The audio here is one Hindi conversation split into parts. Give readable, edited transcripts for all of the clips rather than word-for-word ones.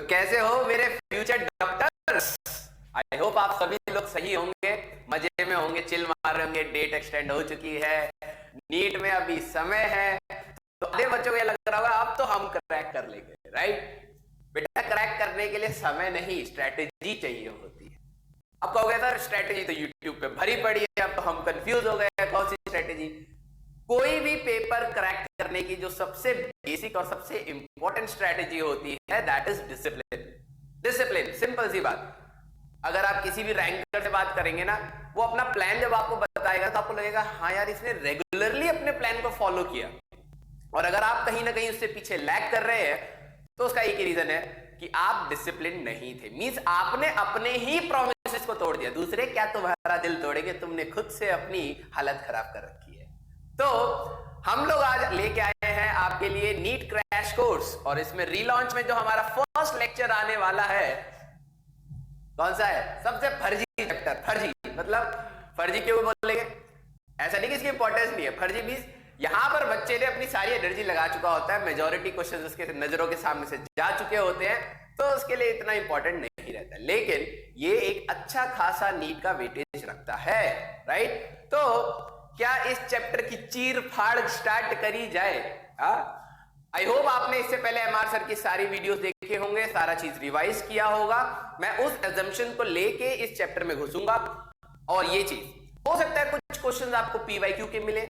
तो कैसे हो मेरे फ्यूचर डॉक्टर्स? आई होप आप सभी लोग सही होंगे, मजे में होंगे, चिल मार रहे होंगे। डेट एक्सटेंड हो चुकी है, नीट में अभी समय है, तो आधे बच्चों को ये लग रहा होगा अब तो हम क्रैक कर लेंगे, राइट? बेटा, क्रैक करने के लिए समय नहीं, स्ट्रेटेजी चाहिए होती है। अब कहोगे सर स्ट्रेटेजी तो यूट्यूब पे भरी पड़ी है, अब तो हम कंफ्यूज हो गए, कौन सी स्ट्रेटेजी? कोई भी पेपर क्रैक करने की जो सबसे बेसिक और सबसे इंपॉर्टेंट स्ट्रेटेजी होती है, that is discipline. Discipline, simple सी बात। अगर आप किसी भी रैंकर से बात करेंगे ना, वो अपना प्लान जब आपको बताएगा तो आपको लगेगा हाँ यार, इसने रेगुलरली अपने प्लान को फॉलो किया। और अगर आप कहीं ना कहीं उससे पीछे लैग कर रहे हैं तो उसका एक ही रीजन है कि आप डिसिप्लिन नहीं थे। मींस आपने अपने ही प्रॉमिसेस को तोड़ दिया। दूसरे क्या तुम्हारा दिल तोड़ेंगे, तुमने खुद से अपनी हालत खराब कर रखी है। तो हम लोग आज लेके आए हैं आपके लिए नीट क्रैश कोर्स, और इसमें रीलॉन्च में जो हमारा फर्स्ट लेक्चर आने वाला है, कौन सा है? सबसे फर्जी चैप्टर। फर्जी मतलब फर्जी क्यों बोलेंगे? ऐसा नहीं कि इसकी इंपॉर्टेंस नहीं है। फर्जी मींस यहां पर बच्चे ने अपनी सारी एनर्जी लगा चुका होता है, मेजॉरिटी क्वेश्चंस उसके नजरों के सामने से जा चुके होते हैं, तो उसके लिए इतना इंपॉर्टेंट नहीं रहता। लेकिन ये एक अच्छा खासा नीट का वेटेज रखता है, राइट? तो क्या इस चैप्टर की चीर फाड़ स्टार्ट करी जाए? आई होप आपने इससे पहले एमआर सर की सारी वीडियोस देखे होंगे, सारा चीज रिवाइज किया होगा। मैं उस एजम्पशन को लेके इस चैप्टर में घुसूंगा, और ये चीज हो सकता है कुछ क्वेश्चंस आपको पीवाईक्यू के मिले,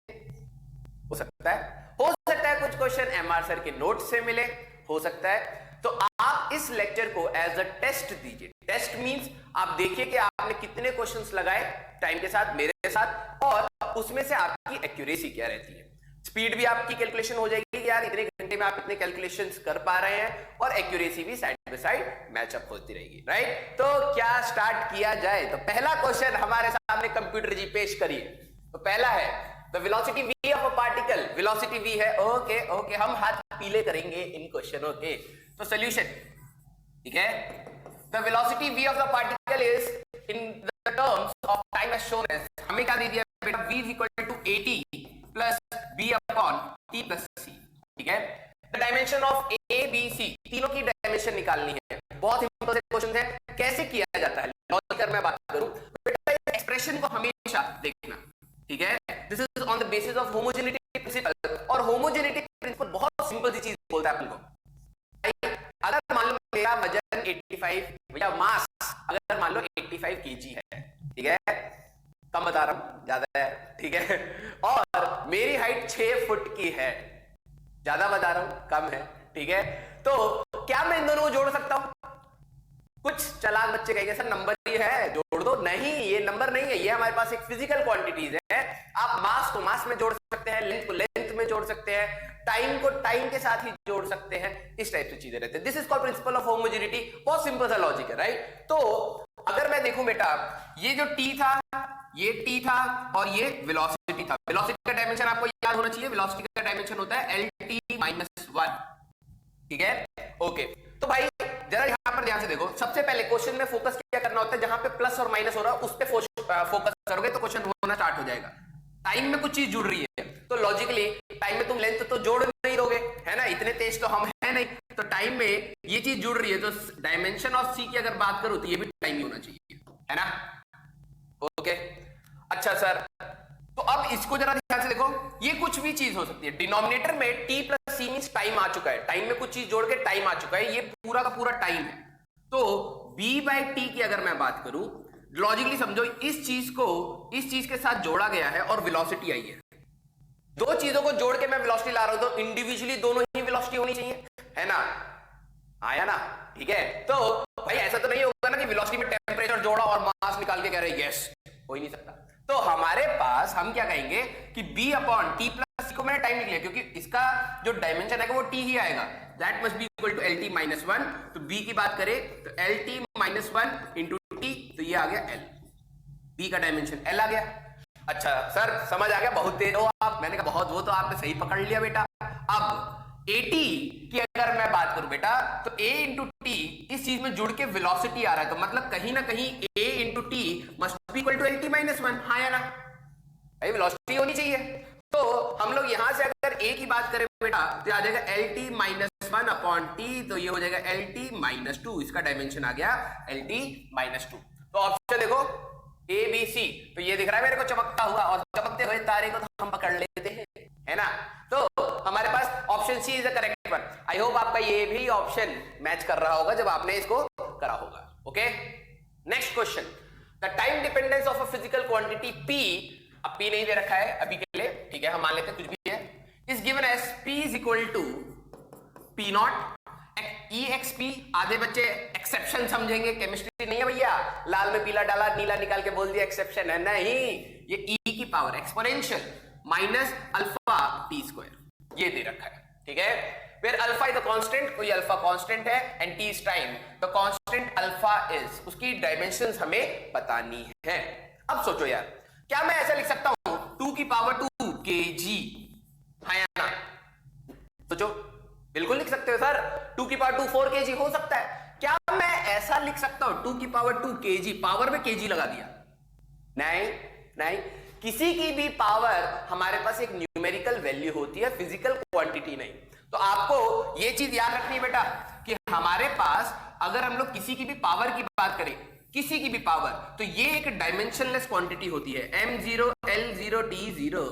हो सकता है कुछ क्वेश्चन एमआर सर के नोट से मिले, हो सकता है। तो आप इस लेक्चर को एज अ टेस्ट दीजिए। टेस्ट मींस आप देखिए कि आपने कितने क्वेश्चंस लगाए टाइम के साथ, मेरे साथ, और उसमें से आपकी एक्यूरेसी क्या रहती है। स्पीड भी आपकी कैलकुलेशन हो जाएगी कि यार इतने घंटे में आप इतने कैलकुलेशंस कर पा रहे हैं, और एक्यूरेसी भी साइड बाय साइड मैचअप होती रहेगी, राइट? तो क्या स्टार्ट किया जाए? तो पहला क्वेश्चन हमारे सामने कंप्यूटर जी पेश करिए। तो पहला है the velocity v of a particle. Velocity v है, ओके, हम हाथ पीले करेंगे इन क्वेश्चनों के। तो सॉल्यूशन, ठीक है। The velocity v of the particle is in the terms of time as shown as, हमें क्या दे दिया बेटा? v is equal to at plus b upon t plus c, ठीक है। The dimension of a b c, तीनों की डायमेंशन निकालनी है। बहुत सिंपल से क्वेश्चन है, कैसे किया जाता है? लॉजिक में बात करूं बेटा, एक्सप्रेशन को हमेशा देखना, ठीक है। This is on the basis of homogeneity principle, और होमोजेनिटी प्रिंसिपल बहुत सिंपल सी चीज बोलता है अपन को। अगर मान लो मेरा वजन 85 या मास अगर मान लो 85 केजी है, ठीक है, कम बता रहा हूं, ज्यादा है, ठीक है, और मेरी हाइट 6 फुट की है, ज्यादा बता रहा हूं, कम है, ठीक है, तो क्या मैं इन दोनों को जोड़ सकता हूं? कुछ चालाक बच्चे कहेंगे सर नंबर ही है, जोड़ दो। नहीं, ये नंबर नहीं है, ये हमारे पास एक फिजिकल क्वांटिटीज है। आप मास को मास में जोड़ सकते हैं, लेंथ को लेंथ में जोड़ सकते हैं, टाइम को टाइम के साथ ही जोड़ सकते हैं, इस टाइप से चीजें रहते हैं। This is called principle of homogeneity. बहुत सिंपल सा लॉजिक है, राइट? तो अगर मैं देखूं बेटा, ये जो t था, ये t था, और ये वेलोसिटी था। वेलोसिटी का डायमेंशन आपको याद होना चाहिए, वेलोसिटी का डायमेंशन होता है lt-1, ठीक है, ओके। तो भाई जरा यहां पर ध्यान से देखो, सबसे पहले क्वेश्चन में फोकस क्या करना होता है? जहां पे प्लस और माइनस हो रहा है उस पे फोकस करोगे तो क्वेश्चन होना स्टार्ट हो जाएगा। टाइम में कुछ चीज जुड़ रही है, तो लॉजिकली टाइम में तुम लेंथ तो जोड़ नहीं दोगे, है ना, इतने तेज तो हम है नहीं, तो टाइम में ये चीज जुड़ रही है, तो डायमेंशन ऑफ सी की अगर बात करूं तो ये भी टाइम ही होना चाहिए, है ना, ओके। अच्छा सर, तो अब इसको जरा ध्यान से देखो, ये कुछ भी चीज हो सकती है। डिनोमिनेटर में t प्लस सी मींस टाइम आ चुका है, टाइम में कुछ चीज जोड़ के टाइम आ चुका है, ये पूरा का पूरा टाइम है। तो b बाई टी की अगर मैं बात करूं, लॉजिकली समझो, इस चीज को इस चीज के साथ जोड़ा गया है और वेलोसिटी आई है। दो चीजों को जोड़ के मैं वेलोसिटी ला रहा हूं, तो इंडिविजुअली दोनों ही वेलोसिटी होनी चाहिए, है ना, आया ना, ठीक है। तो भाई ऐसा तो नहीं होगा ना कि वेलोसिटी में टेम्परेचर जोड़ा और मास निकाल के कह रहे यस, हो ही नहीं सकता। तो हमारे पास हम क्या कहेंगे कि b अपॉन टी प्लस सी को मैंने टाइम लिख लिया, क्योंकि इसका जो डायमेंशन है वो t ही आएगा, that must be equal to lt minus 1। तो b की बात करें तो lt माइनस 1 इंटू टी, तो ये आ गया l, b का डायमेंशन l आ गया। अच्छा सर समझ आ गया, बहुत तेज हो आप। मैंने कहा बहुत, वो तो आपने सही पकड़ लिया बेटा। अब at की अगर मैं बात करूं बेटा, तो a इंटू टी इस चीज में जुड़ के वेलोसिटी आ रहा है, तो मतलब कहीं ना कहीं a into T must be equal to lt minus 1, हाँ या ना? भाई वेलोसिटी होनी चाहिए, तो हम लोग यहां से अगर a की बात करें बेटा तो आ जाएगा LT - 1 अपॉन t, तो ये हो जाएगा LT - 2, इसका डायमेंशन आ गया LT - 2। तो ऑप्शन देखो A B C, तो ये दिख रहा है मेरे को चमकता हुआ, और चमकते हुए तारे को तो हम पकड़ लेते हैं, है ना। तो हमारे पास option C is the correct one. I hope आपका ये भी ऑप्शन मैच कर रहा होगा जब आपने इसको करा होगा। Okay, next question, the time dependence of a physical quantity P, अब P नहीं दे रखा है अभी के लिए, ठीक है, हम मान लेते हैं कुछ भी है, is given as P is equal to P not EXP। आधे बच्चे एक्सेप्शन समझेंगे, केमिस्ट्री नहीं है भैया, लाल में पीला डाला नीला निकाल के बोल दिया एक्सेप्शन है, नहीं, ये E की power exponential minus alpha T square, ये दे रखा है, ठीक है। फिर अल्फा इज द कांस्टेंट, कोई अल्फा कांस्टेंट है, एंड टी इज टाइम, तो कांस्टेंट अल्फा इज, उसकी डायमेंशंस हमें बतानी है। अब सोचो यार, क्या मैं ऐसा लिख सकता हूं 2 की पावर 2 kg, हाँ या ना? सोचो, बिल्कुल लिख सकते हो सर, 2 की पावर 2 4 kg हो सकता है। क्या मैं ऐसा लिख सकता हूं 2 की पावर 2 kg, पावर में kg लगा दिया? नहीं नहीं, किसी की भी पावर हमारे पास एक न्यूमेरिकल वैल्यू होती है, फिजिकल क्वांटिटी नहीं। तो आपको ये चीज याद रखनी है बेटा कि हमारे पास अगर हम लोग किसी की भी पावर की बात करें, किसी की भी पावर, तो ये एक डायमेंशनलेस क्वांटिटी होती है, m0 l0 d0,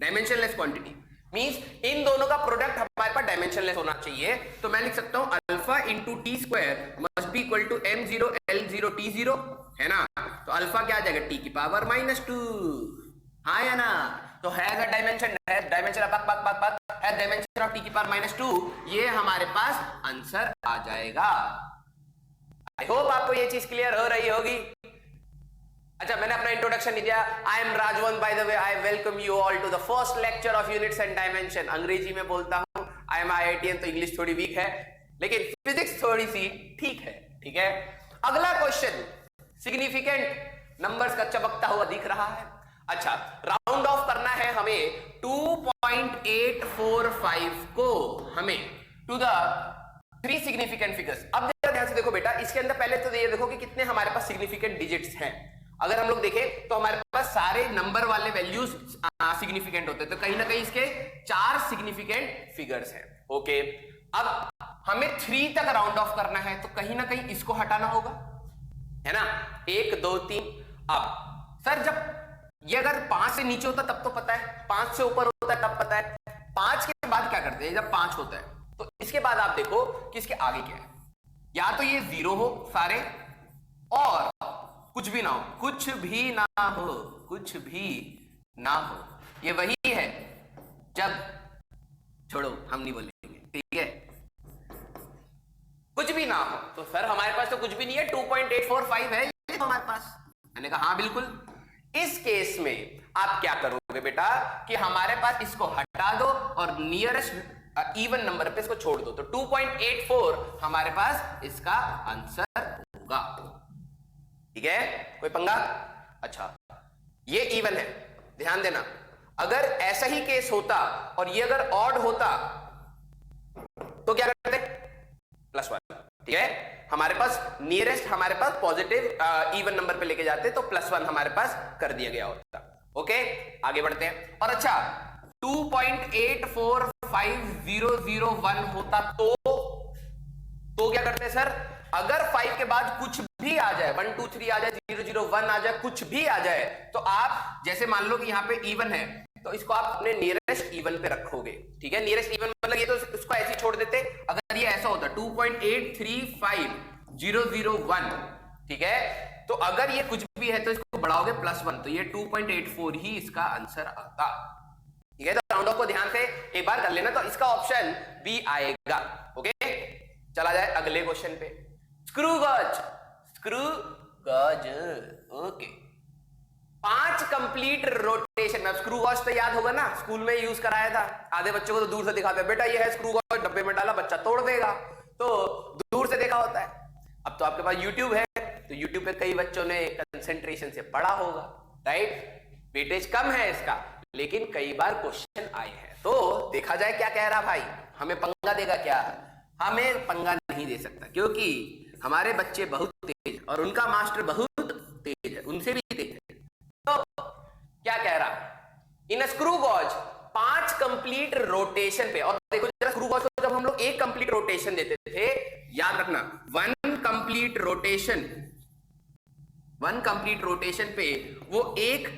dimensionless quantity means इन दोनों का प्रोडक्ट हमारे पास डायमेंशनलेस होना चाहिए। तो मैं लिख सकता हूं alpha into T square must be equal to m0 l0 t0, है ना। तो अल्फा क्या आ जाएगा t की पावर -2, हाँ या ना। तो है डायमेंशन, है डायमेंशन है डायमेंशन ऑफ t की पावर -2, ये हमारे पास आंसर आ जाएगा। आई होप आपको ये चीज क्लियर हो रही होगी। अच्छा, मैंने अपना इंट्रोडक्शन नहीं दिया। I am Rajwant, by the way I welcome you all to the first lecture of units and dimension. अंग्रेजी में बोलता हूं, आई एम IITian, तो इंग्लिश थोड़ी वीक है, लेकिन फिजिक्स थोड़ी सी ठीक है, ठीक है। अगला क्वेश्चन, सिग्निफिकेंट नंबर्स का चमकता हुआ दिख रहा है। अच्छा, राउंड ऑफ करना है हमें 2.845 को हमें टू द 3 सिग्निफिकेंट फिगर्स। अब ध्यान से देखो बेटा, इसके अंदर पहले तो ये देखो कि कितने हमारे पास सिग्निफिकेंट डिजिट्स हैं। अगर हम लोग देखें तो हमारे पास सारे नंबर वाले वैल्यूज सिग्निफिकेंट होते हैं, तो कहीं ना कहीं इसके 4 सिग्निफिकेंट फिगर्स हैं। ओके, अब हमें 3 तक राउंड ऑफ करना है, तो कहीं ना कहीं इसको हटाना होगा, है ना। 1 2 3। अब सर जब ये अगर 5 से नीचे होता तब तो पता है, 5 से ऊपर होता है तब पता है, 5 के बाद क्या करते हैं जब 5 होता है, तो इसके बाद आप देखो कि इसके आगे क्या है। या तो ये 0 हो सारे, और कुछ भी ना हो, कुछ भी ना हो, कुछ भी ना हो, ये वही है जब, छोड़ो हम नहीं बोलेंगे, ठीक है, कुछ भी ना हो। तो सर हमारे पास तो कुछ भी नहीं है, 2.845 है ये तो हमारे पास। मैंने कहा हाँ बिल्कुल। इस केस में आप क्या करोगे बेटा कि हमारे पास इसको हटा दो और नियरेस्ट इवन नंबर पे इसको छोड़ दो, तो 2.84 हमारे पास इसका आंसर होगा, ठीक है, कोई पंगा। अच्छा, ये इवन है, ध्यान देना। अगर ऐसा ही केस होता और ये अगर ऑड होता तो क्या करते, +1, ठीक है। हमारे पास नियरेस्ट हमारे पास पॉजिटिव इवन नंबर पे लेके जाते तो +1 हमारे पास कर दिया गया होता। ओके, आगे बढ़ते हैं। और अच्छा, 2.845001 होता तो क्या करते हैं सर, अगर 5 के बाद कुछ भी आ जाए, 1 2 3 आ जाए, 0 0 1 आ जाए, कुछ भी आ जाए, तो आप जैसे मान लो कि यहाँ पे इवन है तो इसको आप अपने नियरेस्ट इवन पे रखोगे, ठीक है। नियरेस्ट इवन मतलब ये तो उसको ऐसे ही छोड़ देते। अगर ये ऐसा होता 2.835001, ठीक है, तो अगर ये कुछ भी है तो इसको बढ़ाओगे +1, तो ये 2.84 ही इसका आंसर आता, ठीक है। तो राउंड ऑफ को ध्यान से एक बार कर लेना, तो इसका ऑप्शन बी आएगा। ओके, चला जाए अगले क्वेश्चन पे। Screw gauge, okay, 5 complete rotation में। स्क्रू गॉज तो याद होगा ना, स्कूल में यूज कराया था। आधे बच्चों को तो दूर से दिखाते हैं, बेटा ये है स्क्रू गॉज, डब्बे में डाला बच्चा तोड़ देगा, तो दूर से देखा होता है। अब तो आपके पास YouTube है, तो YouTube पे कई बच्चों ने कंसेंट्रेशन से पढ़ा होगा, राइट। वेटेज कम है इसका, लेकिन कई बार क्वेश्चन आए हैं, तो देखा जाए क्या कह रहा भाई, हमें पंगा देगा क्या? हमें पंगा नहीं दे सकता, क्योंकि हमारे बच्चे बहुत तेज और उनका मास्टर बहुत तेज है, उनसे भी तेज है। तो क्या कह रहा, इन स्क्रू गॉज 5 कंप्लीट रोटेशन पे, और देखो जरा स्क्रू गॉज को जब हम लोग एक कंप्लीट रोटेशन देते थे, याद रखना 1 कंप्लीट रोटेशन पे वो एक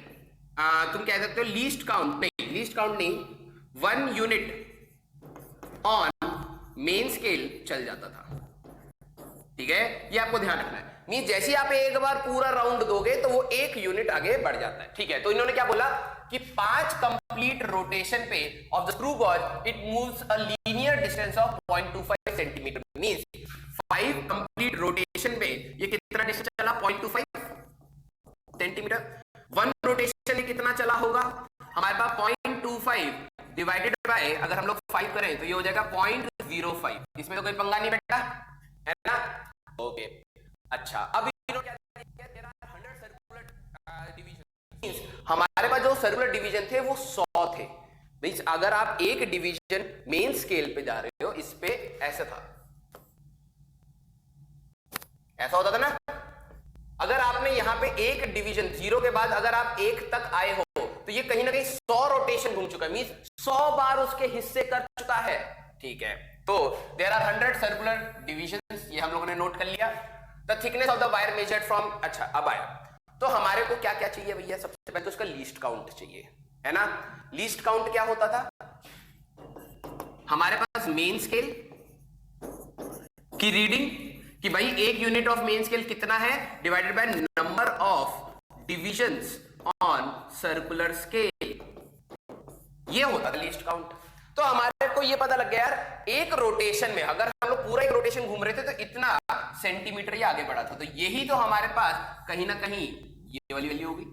तुम कह सकते हो लीस्ट काउंट नहीं 1 यूनिट ऑन मेन स्केल चल जाता था। ठीक है, ये आपको ध्यान रखना है। मींस जैसे ही आप एक बार पूरा राउंड दोगे तो वो 1 यूनिट आगे बढ़ जाता है। ठीक है, तो इन्होंने क्या बोला कि 5 कंप्लीट रोटेशन पे of the screw gauge it moves a linear distance of 0.25 centimetre. Means 5 complete rotation पे ये कितना डिस्टेंस चला? 0.25 सेंटीमीटर। 1 रोटेशन में कितना चला होगा हमारे पास? 0.25 डिवाइडेड बाय, अगर हम लोग 5 करें तो ये हो जाएगा 0.05। इसमें तो कोई पंगा नहीं बेटा, है ना? ओके, अच्छा, अब इन्होंने क्या किया? There are 100 circular division. हमारे पास जो सर्कुलर डिवीजन थे वो 100 थे। मींस अगर आप एक डिवीजन मेन स्केल पे जा रहे हो, इस पे ऐसा था, ऐसा होता था ना। अगर आपने यहां पे एक डिवीजन 0 के बाद अगर आप 1 तक आए हो तो ये कहीं ना कहीं 100 रोटेशन घूम चुका है। मींस 100 बार उसके हिस्से कर चुका है। ठीक है, तो देयर आर 100 सर्कुलर डिविजन्स, ये हम लोगों ने नोट कर लिया। The thickness of the wire measured from, अच्छा अब आया, तो हमारे को क्या क्या चाहिए भैया? सबसे पहले तो उसका लीस्ट काउंट चाहिए, है ना। लीस्ट काउंट क्या होता था हमारे पास? मेन स्केल की रीडिंग कि भाई 1 यूनिट ऑफ मेन स्केल कितना है, divided by number of divisions on circular scale, ये होता था लीस्ट काउंट। तो हमारे को ये पता लग गया यार, एक रोटेशन में अगर हम लोग पूरा एक रोटेशन घूम रहे थे तो इतना सेंटीमीटर ही आगे बढ़ा था। तो यही तो हमारे पास कहीं ना कहीं ये वाली वैल्यू होगी,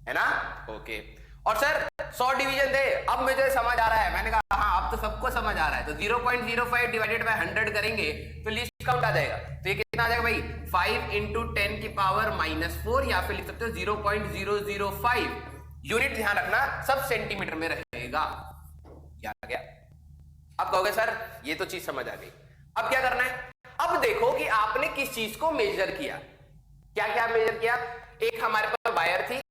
है ना। ओके, और सर 100 डिवीजन थे, अब मुझे समझ आ रहा है। मैंने कहा हाँ, अब तो सबको समझ आ रहा है। तो 0.05 डिवाइडेड बाय 100 करेंगे तो लिस्ट काउंट आ जाएगा। तो ये कितना आ जाएगा भाई? 5 × 10 की पावर -4, या फिर लिख सकते हो 0.005 यूनिट। ध्यान रखना सब सेंटीमीटर में रहेगा। क्या आ गया? अब कहोगे सर ये तो चीज समझ आ गई, अब क्या करना है? अब देखो कि आपने किस चीज को मेजर किया। क्या क्या मेजर किया? एक हमारे पास वायर थी,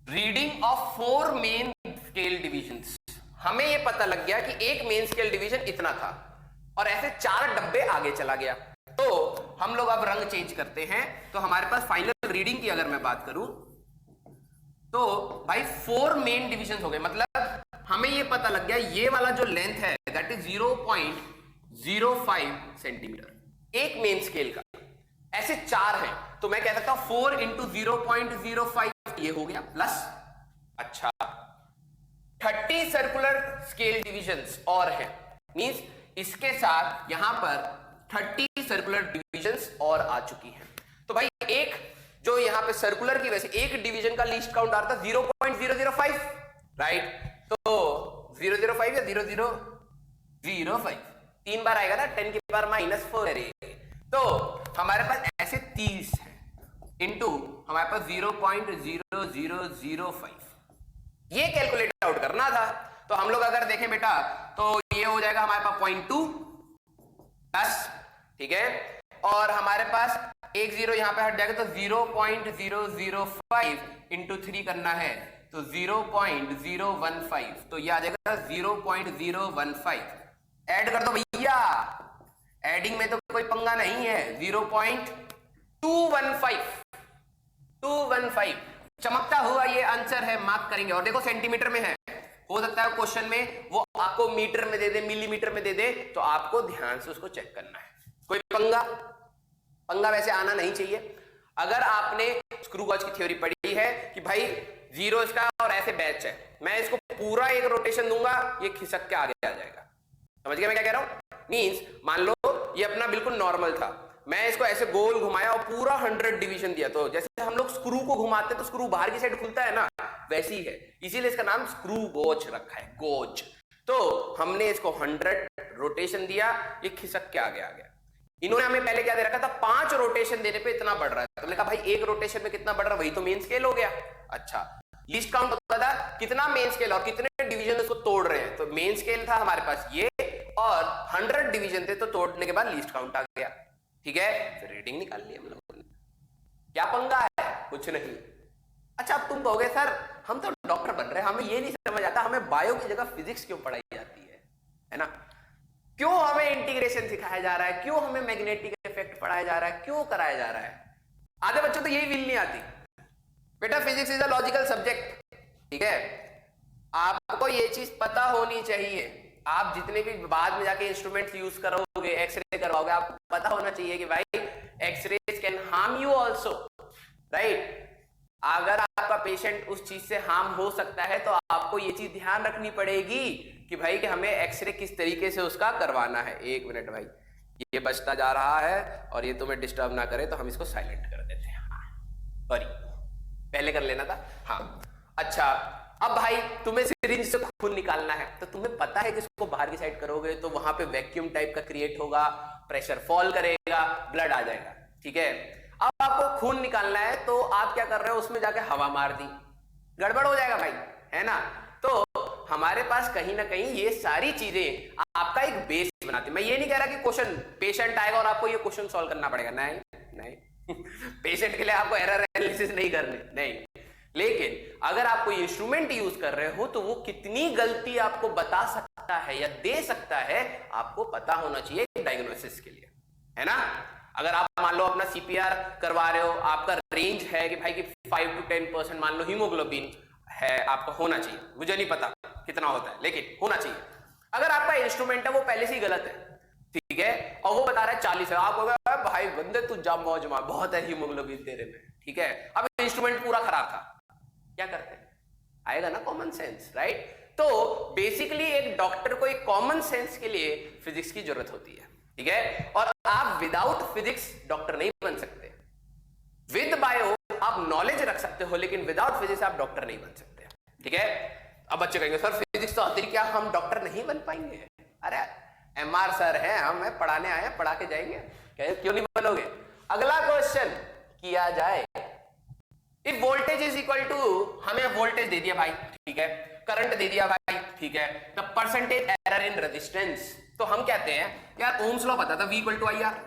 reading of 4 main scale divisions. हमें यह पता लग गया कि एक मेन स्केल डिवीजन इतना था, और ऐसे 4 डब्बे आगे चला गया। तो हम लोग अब रंग चेंज करते हैं। तो हमारे पास फाइनल रीडिंग की अगर मैं बात करूं तो भाई 4 मेन डिविजन हो गए। मतलब हमें यह पता लग गया ये वाला जो लेंथ है दैट इज 0.05 सेंटीमीटर एक मेन स्केल का। ऐसे 4 हैं, तो मैं कह सकता हूं 4 × 0.05 ये हो गया प्लस। अच्छा, 30 सर्कुलर स्केल डिविजन्स और है। मींस इसके साथ यहां पर 30 सर्कुलर डिविजन्स और आ चुकी हैं। तो भाई एक जो यहां पे सर्कुलर की वजह से एक डिवीजन का लीस्ट काउंट आता है 0.005, राइट। तो 005 या 0005 3 बार आएगा ना, 10 की पावर -4। तो हमारे पास ऐसे 30 है इंटू हमारे पास 0.0005, ये कैलकुलेट आउट करना था। तो हम लोग अगर देखें बेटा तो ये हो जाएगा हमारे पास 0.2 प्लस, ठीक है, और हमारे पास एक 0 यहां पे हट जाएगा तो 0.005 इंटू 3 करना है तो 0.015, तो ये आ जाएगा 0.015। ऐड कर दो भैया, एडिंग में तो कोई पंगा नहीं है। 0.215 चमकता हुआ ये आंसर है, मार्क करेंगे। और देखो सेंटीमीटर में है, हो सकता है क्वेश्चन में वो आपको मीटर में दे दे, मिलीमीटर में दे दे, तो आपको ध्यान से उसको चेक करना है। कोई पंगा वैसे आना नहीं चाहिए। अगर आपने स्क्रू गॉज की थ्योरी पढ़ी है कि भाई 0 इसका और ऐसे बैच है, मैं इसको पूरा एक रोटेशन दूंगा, ये खिसक के आगे आ जाएगा। समझ गया मैं क्या कह रहा हूं? मींस मान लो ये अपना बिल्कुल नॉर्मल था, मैं इसको ऐसे गोल घुमाया और पूरा 100 डिवीजन दिया। तो जैसे हम लोग स्क्रू को घुमाते तो स्क्रू बाहर की साइड खुलता है ना, वैसी है, इसीलिए इसका नाम स्क्रू गोज रखा है, गोज। तो हमने इसको 100 रोटेशन दिया, ये खिसक के आगे आ गया। इन्होंने हमें पहले क्या दे रखा था? 5 रोटेशन देने पे इतना बढ़ रहा है। तो हमने कहा भाई एक रोटेशन में कितना बढ़ रहा है, वही तो मेन स्केल हो गया। अच्छा, लीस्ट काउंट होता था कितना मेन स्केल और कितने डिवीजन उसको तोड़ रहे हैं। तो मेन स्केल था हमारे पास ये, और 100 डिवीजन थे, तो तोड़ने के बाद लीस्ट काउंट आ गया। ठीक है, फिर रीडिंग निकाल ली हम लोगों ने। क्या पंगा है? कुछ नहीं। अच्छा, अब तुम कहोगे सर हम तो डॉक्टर बन रहे हैं, हमें ये नहीं समझ आता हमें बायो की जगह फिजिक्स क्यों पढ़ाई जाती है ना? क्यों हमें इंटीग्रेशन सिखाया जा रहा है, क्यों हमें मैग्नेटिक इफेक्ट पढ़ाया जा रहा है, क्यों कराया जा रहा है? आधे बच्चों तो यही फील नहीं आती। बेटा physics is a logical subject, ठीक है, आपको ये चीज पता होनी चाहिए। आप जितने भी बाद में जाके इंस्ट्रूमेंट्स यूज करोगे, एक्सरे करवाओगे, आपको पता होना चाहिए कि भाई x-ray can harm you also, right? अगर आपका पेशेंट उस चीज से हार्म हो सकता है तो आपको ये चीज ध्यान रखनी पड़ेगी कि भाई कि हमें एक्सरे किस तरीके से उसका करवाना है। एक मिनट भाई, ये बचता जा रहा है और ये तुम्हें डिस्टर्ब ना करे तो हम इसको साइलेंट कर देते हैं। सॉरी, पहले कर लेना था। हाँ अच्छा, अब भाई तुम्हें सिरिंज से खून निकालना है तो तुम्हें पता है कि इसको बाहर की साइड करोगे तो वहां पे वैक्यूम टाइप का क्रिएट होगा, प्रेशर फॉल करेगा, ब्लड आ जाएगा, ठीक है। अब आपको खून निकालना है तो आप क्या कर रहे हो, उसमें जाके हवा मार दी, गड़बड़ हो जाएगा भाई, है ना? तो हमारे पास कहीं ना कहीं ये सारी चीजें आपका एक बेस बनाती है। मैं ये नहीं कह रहा कि क्वेश्चन पेशेंट आएगा और आपको ये क्वेश्चन सॉल्व करना पड़ेगा, नहीं नहीं पेशेंट के लिए आपको एरर एनालिसिस नहीं करने, नहीं, लेकिन अगर आप कोई इंस्ट्रूमेंट यूज कर रहे हो तो वो कितनी गलती आपको बता सकता है या दे सकता है, आपको पता होना चाहिए डायग्नोसिस के लिए, है ना? अगर आप मान लो अपना सीपीआर करवा रहे हो, आपका रेंज है कि भाई कि 5 to 10% मान लो हीमोग्लोबिन है, आपका होना चाहिए, मुझे नहीं पता कितना होता है लेकिन होना चाहिए। अगर आपका इंस्ट्रूमेंट है वो पहले से ही गलत है, ठीक है, और वो बता रहा है 40 है, आप बोलोगे भाई बंदे तू जा मौज मार, बहुत है हीमोग्लोबिन तेरे में, ठीक है। अब इंस्ट्रूमेंट पूरा खराब था, क्या करते हैं? आएगा ना कॉमन सेंस, राइट? तो बेसिकली एक डॉक्टर को एक कॉमन सेंस के लिए फिजिक्स की जरूरत होती है, ठीक है। और आप विदाउट फिजिक्स डॉक्टर नहीं बन सकते। विद बायो आप नॉलेज रख सकते हो लेकिन विदाउट फिजिक्स आप डॉक्टर नहीं बन सकते, ठीक है। अब बच्चे कहेंगे सर फिजिक्स तो आती है, क्या हम डॉक्टर नहीं बन पाएंगे? अरे एमआर सर है, हम पढ़ाने आए हैं, पढ़ा के जाएंगे, क्यों नहीं बनोगे? अगला क्वेश्चन किया जाए, if voltage is equal to, हमें वोल्टेज दे दिया भाई, ठीक है, करंट दे दिया भाई, ठीक है, the percentage error in resistance, तो हम कहते हैं यार ओम्स लॉ पता था, V equal to I R,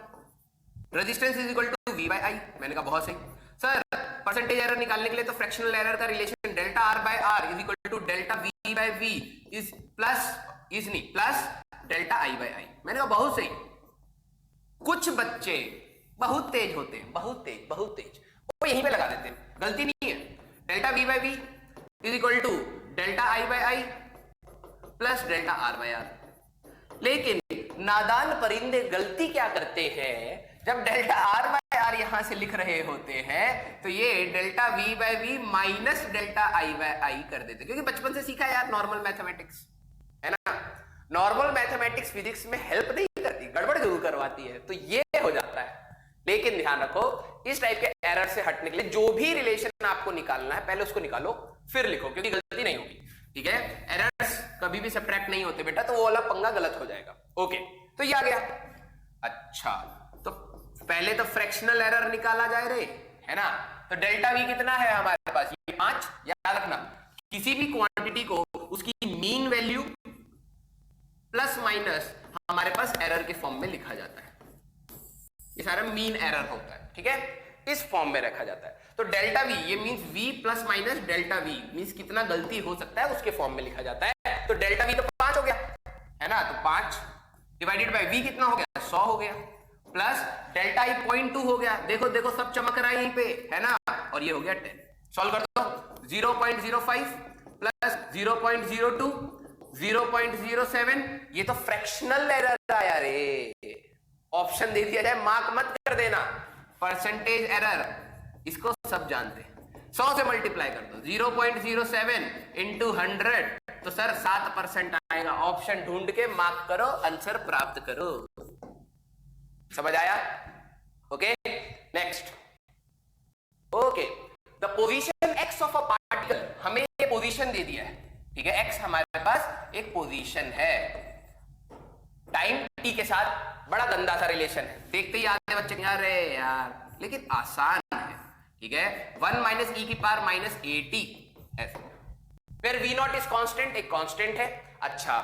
resistance is equal to V by I. मैंने कहा बहुत सही सर, परसेंटेज एरर निकालने के लिए तो फ्रैक्शनल एरर का relation delta R by R is equal to delta V by V is plus delta I by I. मैंने कहा बहुत सही। कुछ बच्चे बहुत तेज होते हैं, बहुत तेज, वो यहीं पे लगा देते हैं, गलती नहीं है, delta V by V is equal to delta I by I plus delta R by R. लेकिन नादान परिंदे गलती क्या करते हैं, जब डेल्टा आर बाय आर यहां से लिख रहे होते हैं तो ये delta V by V minus delta I by I कर देते, क्योंकि बचपन से सीखा यार नॉर्मल मैथमेटिक्स, है ना। नॉर्मल मैथमेटिक्स फिजिक्स में हेल्प नहीं करती, गड़बड़ जरूर करवाती है, तो ये हो जाता है। लेकिन ध्यान रखो, इस टाइप के एरर से हटने के लिए जो भी रिलेशन आपको निकालना है पहले उसको निकालो फिर लिखो, क्योंकि गलती नहीं होगी, ठीक है। एरर्स कभी भी सब्ट्रैक्ट नहीं होते बेटा, तो वो वाला पंगा गलत हो जाएगा। ओके, तो ये आ गया। अच्छा, तो पहले तो फ्रैक्शनल एरर निकाला जाए रे, है ना। तो डेल्टा V कितना है हमारे पास, ये 5। याद रखना, किसी भी क्वांटिटी को उसकी मीन वैल्यू प्लस माइनस हमारे पास एरर के फॉर्म में लिखा जाता है, ये सारा मीन एरर होता है, ठीक है, इस फॉर्म में रखा जाता है। तो डेल्टा V ये means V plus minus delta V means कितना गलती हो सकता है उसके फॉर्म में लिखा जाता है। तो डेल्टा V तो 5 हो गया, है ना, तो 5 डिवाइडेड बाय V कितना हो गया, 100 हो गया, प्लस डेल्टा I 0.2 हो गया, देखो देखो सब चमक रहा है यहीं पे, है ना, और ये हो गया 10। सॉल्व कर दो, 0.05 प्लस 0.02 0.07, ये तो फ्रैक्शनल एरर आया रे। ऑप्शन दे दिया जाए, मार्क मत कर देना, परसेंटेज एरर इसको सब जानते हैं। 100 से मल्टीप्लाई कर दो, 0.07 इंटू 100, तो सर 7% आएगा। ऑप्शन ढूंढ के मार्क करो, आंसर प्राप्त करो। समझ आया? Okay, next. Okay, the position x of a particle, हमें ये पोजीशन दे दिया है, ठीक है, x हमारे पास एक पोजीशन है, टाइम t के साथ बड़ा गंदा सा रिलेशन है, देखते ही आते बच्चे यार रे यार, लेकिन आसान है, ठीक है, 1 माइनस ई की पावर माइनस AT ऐसे। फिर V नॉट इज कांस्टेंट, एक कांस्टेंट है। अच्छा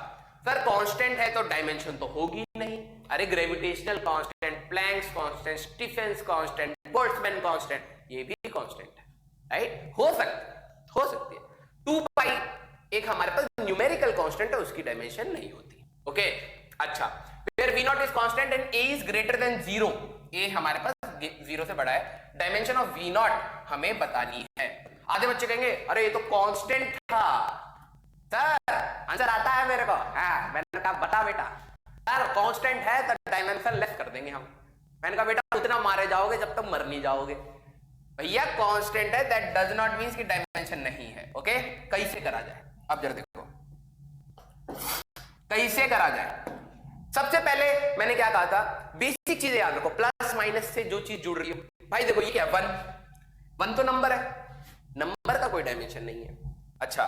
सर कांस्टेंट है तो डायमेंशन तो होगी नहीं, अरे gravitational constant, Planck's constant, Stefan's constant, Boltzmann constant, ये भी कांस्टेंट है, राइट, हो सकती है। न्यूमेरिकल कांस्टेंट है उसकी डायमेंशन नहीं होती। ओके अच्छा, फिर v not is constant and a is greater than 0, a हमारे पास 0 से बड़ा है, डायमेंशन ऑफ v नॉट हमें बतानी है। आधे बच्चे कहेंगे अरे ये तो कांस्टेंट था सर, आंसर आता है मेरे को। हाँ मैंने कहा बता बेटा, सर कांस्टेंट है तो डायमेंशन लेस कर देंगे हम। मैंने कहा बेटा उतना मारे जाओगे जब तक मर नहीं जाओगे। भैया कांस्टेंट है दैट डज नॉट मींस कि डायमेंशन नहीं है। ओके कैसे करा जाए, अब जरा देखो कैसे करा जाए। सबसे पहले मैंने क्या कहा था, बेसिक चीजें याद रखो, प्लस माइनस से जो चीज जुड़ रही हो। भाई देखो ये क्या है, 1 तो नंबर है, नंबर का कोई डायमेंशन नहीं है। अच्छा